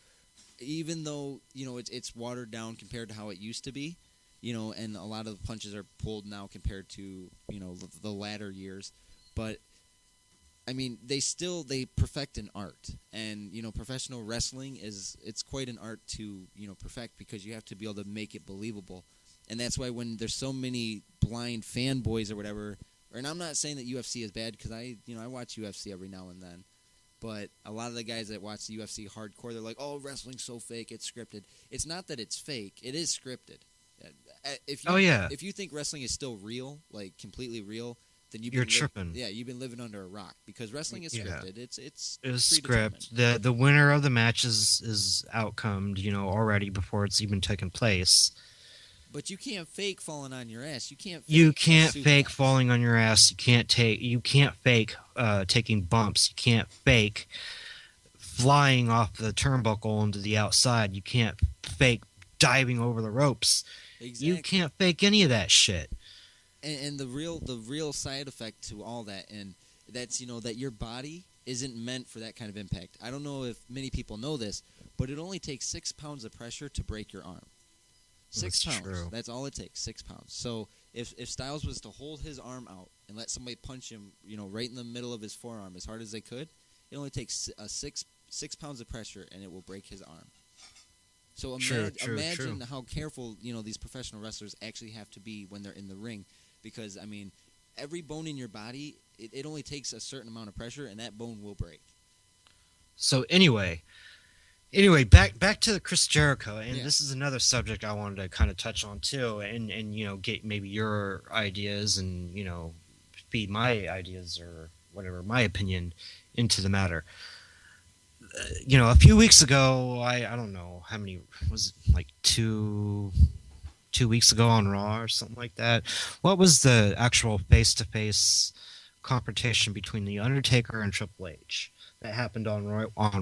even though, it's watered down compared to how it used to be, and a lot of the punches are pulled now compared to, the latter years, but I mean, they perfect an art, and professional wrestling it's quite an art to perfect because you have to be able to make it believable, and that's why when there's so many blind fanboys or whatever, and I'm not saying that UFC is bad because I watch UFC every now and then, but a lot of the guys that watch the UFC hardcore, they're like, oh, wrestling's so fake, it's scripted. It's not that it's fake; it is scripted. If you think wrestling is still real, like completely real, then you've You're been tripping. you've been living under a rock, because wrestling is scripted. It's script. The winner of the match is outcomed, already before it's even taken place. But you can't fake falling on your ass. You can't fake falling on your ass. You can't fake taking bumps. You can't fake flying off the turnbuckle into the outside. You can't fake diving over the ropes. Exactly. You can't fake any of that shit. And the real side effect to all that, and that's that your body isn't meant for that kind of impact. I don't know if many people know this, but it only takes 6 pounds of pressure to break your arm. 6 pounds. True. That's all it takes. 6 pounds. So if Styles was to hold his arm out and let somebody punch him, right in the middle of his forearm as hard as they could, it only takes 6 pounds of pressure, and it will break his arm. So imagine how careful these professional wrestlers actually have to be when they're in the ring, because I mean, every bone in your body, it only takes a certain amount of pressure, and that bone will break. So anyway, back to Chris Jericho, and this is another subject I wanted to kind of touch on too, and get maybe your ideas and feed my ideas or whatever, my opinion into the matter. A few weeks ago, I don't know how many, was it like 2 weeks ago on Raw or something like that. What was the actual face-to-face confrontation between The Undertaker and Triple H that happened on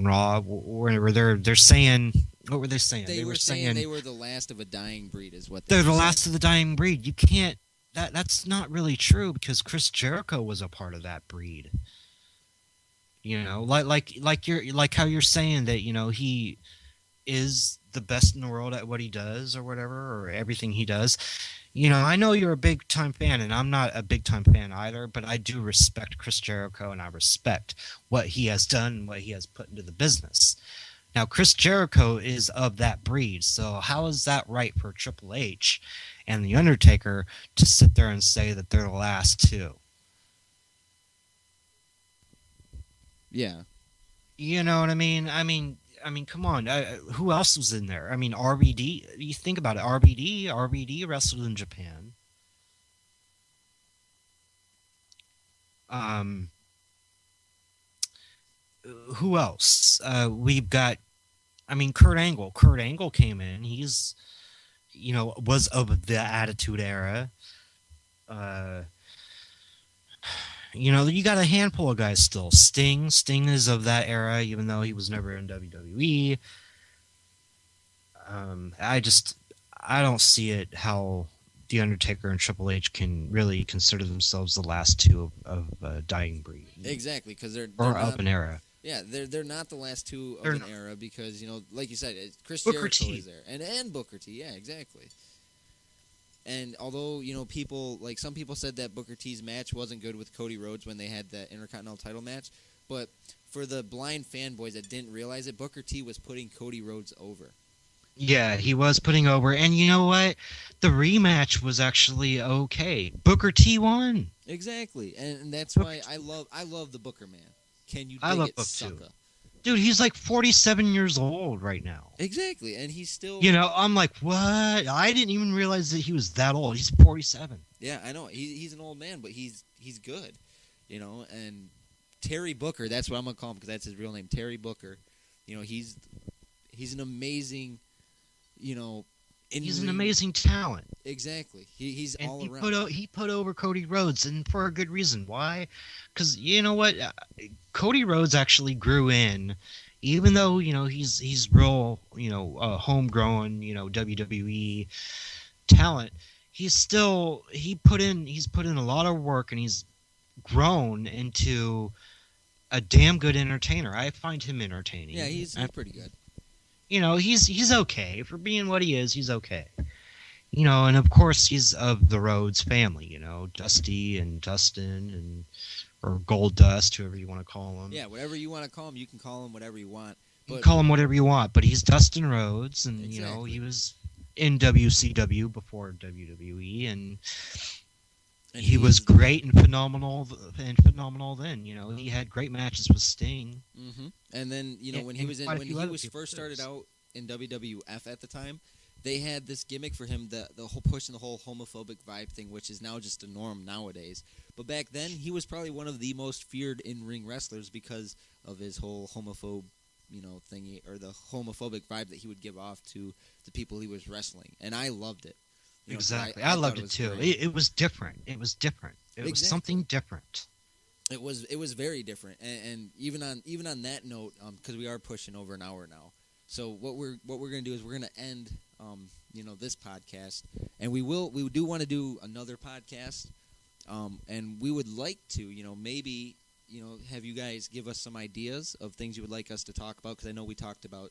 Raw? Where they're saying, what were they saying? They were saying they were the last of a dying breed, is what they're the last of the dying breed. You can't. That's not really true, because Chris Jericho was a part of that breed. Like how you're saying that he is the best in the world at what he does or whatever, or everything he does. I know you're a big time fan, and I'm not a big time fan either, but I do respect Chris Jericho, and I respect what he has done and what he has put into the business. Now, Chris Jericho is of that breed, so how is that right for Triple H and The Undertaker to sit there and say that they're the last two? Yeah. You know what I mean? I mean, come on. Who else was in there? I mean, RVD. You think about it. RVD wrestled in Japan. Who else? We've got. I mean, Kurt Angle. Kurt Angle came in. He's, was of the Attitude Era. You got a handful of guys still. Sting is of that era, even though he was never in WWE. I don't see it how The Undertaker and Triple H can really consider themselves the last two of a dying breed. Exactly, because they're of an era. Yeah, they're not the last two of an era, because like you said, Chris Jericho is there, and Booker T. Yeah, exactly. And although, some people said that Booker T's match wasn't good with Cody Rhodes when they had that Intercontinental title match, but for the blind fanboys that didn't realize it, Booker T was putting Cody Rhodes over. Yeah, he was putting over. And you know what? The rematch was actually okay. Booker T won. Exactly. And that's why I love the Booker man. Can you dig it, sucker? Dude, he's like 47 years old right now. Exactly, and he's still... I'm like, what? I didn't even realize that he was that old. He's 47. Yeah, I know. He's an old man, but he's good, and Terry Booker, that's what I'm going to call him, because that's his real name, Terry Booker. He's an amazing, he's an amazing talent. Exactly. He's all around. He put over Cody Rhodes, and for a good reason. Why? Because you know what? Cody Rhodes actually grew in, even though he's real homegrown WWE talent. He's put in a lot of work, and he's grown into a damn good entertainer. I find him entertaining. Yeah, he's pretty good. He's okay for being what he is. He's okay. And of course he's of the Rhodes family. Dusty and Dustin or Gold Dust, whoever you want to call him. Yeah, whatever you want to call him, you can call him whatever you want. You can call him whatever you want, but he's Dustin Rhodes, and exactly. He was in WCW before WWE, and he was great and phenomenal then. He had great matches with Sting. Mm-hmm. And then when he was first started out in WWF at the time, they had this gimmick for him, the whole pushing the whole homophobic vibe thing, which is now just a norm nowadays. But back then, he was probably one of the most feared in-ring wrestlers because of his whole homophobe, thingy, or the homophobic vibe that he would give off to the people he was wrestling. And I loved it. Exactly. I loved it too. It was different. It was different. It was something different. It was very different. And even on that note, because we are pushing over an hour now. So what we're going to do is we're going to end this podcast, and we do want to do another podcast, and we would like to maybe have you guys give us some ideas of things you would like us to talk about, because I know we talked about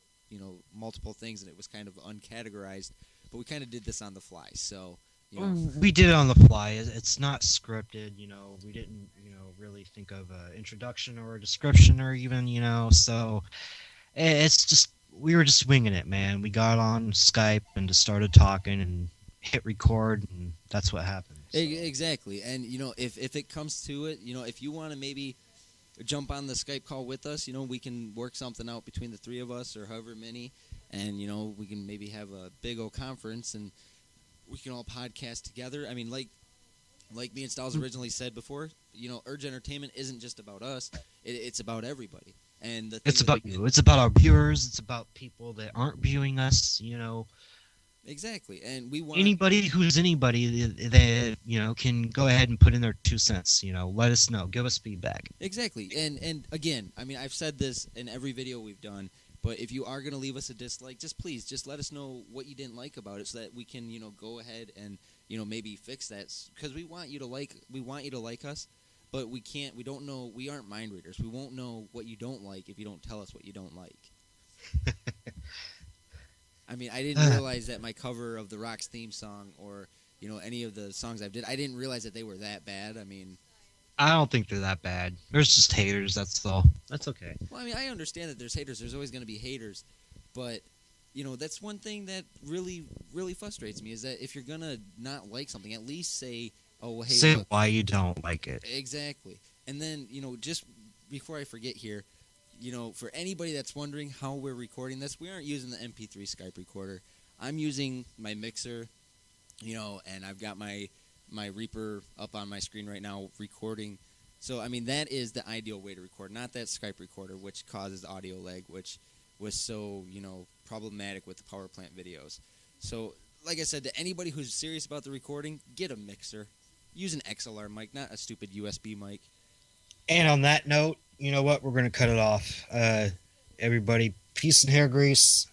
multiple things and it was kind of uncategorized, but we kind of did this on the fly. So we did it on the fly. It's not scripted. We didn't really think of an introduction or a description or even so it's just. We were just winging it, man. We got on Skype and just started talking and hit record, and that's what happened. So. Exactly. And, if it comes to it, if you want to maybe jump on the Skype call with us, we can work something out between the three of us or however many, and, we can maybe have a big old conference and we can all podcast together. I mean, like me and Styles originally said before, Urge Entertainment isn't just about us. It's about everybody. And it's about you. It's about our viewers. It's about people that aren't viewing us. Exactly. And we want anybody that can go ahead and put in their 2 cents. Let us know. Give us feedback. Exactly. And again, I mean, I've said this in every video we've done. But if you are going to leave us a dislike, just let us know what you didn't like about it, so that we can go ahead and maybe fix that, because we want you to like us. But we don't know, we aren't mind readers. We won't know what you don't like if you don't tell us what you don't like. I mean, I didn't realize that my cover of The Rock's theme song or, any of the songs I didn't realize that they were that bad. I mean, I don't think they're that bad. There's just haters, that's all. That's okay. Well, I mean, I understand that there's haters. There's always going to be haters. But, that's one thing that really, really frustrates me, is that if you're going to not like something, at least say, oh, hey, say why you don't like it. Exactly. And then, just before I forget here, for anybody that's wondering how we're recording this, we aren't using the MP3 Skype recorder. I'm using my mixer, and I've got my Reaper up on my screen right now recording. So, I mean, that is the ideal way to record, not that Skype recorder, which causes audio lag, which was so, problematic with the power plant videos. So, like I said, to anybody who's serious about the recording, get a mixer. Use an XLR mic, not a stupid USB mic. And on that note, you know what? We're going to cut it off. Everybody, peace and hair grease.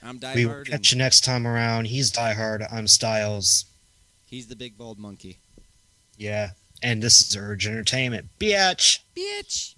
I'm DieHard. We will catch you next time around. He's DieHard. I'm Styles. He's the big bald monkey. Yeah. And this is Urge Entertainment. Bitch! Bitch!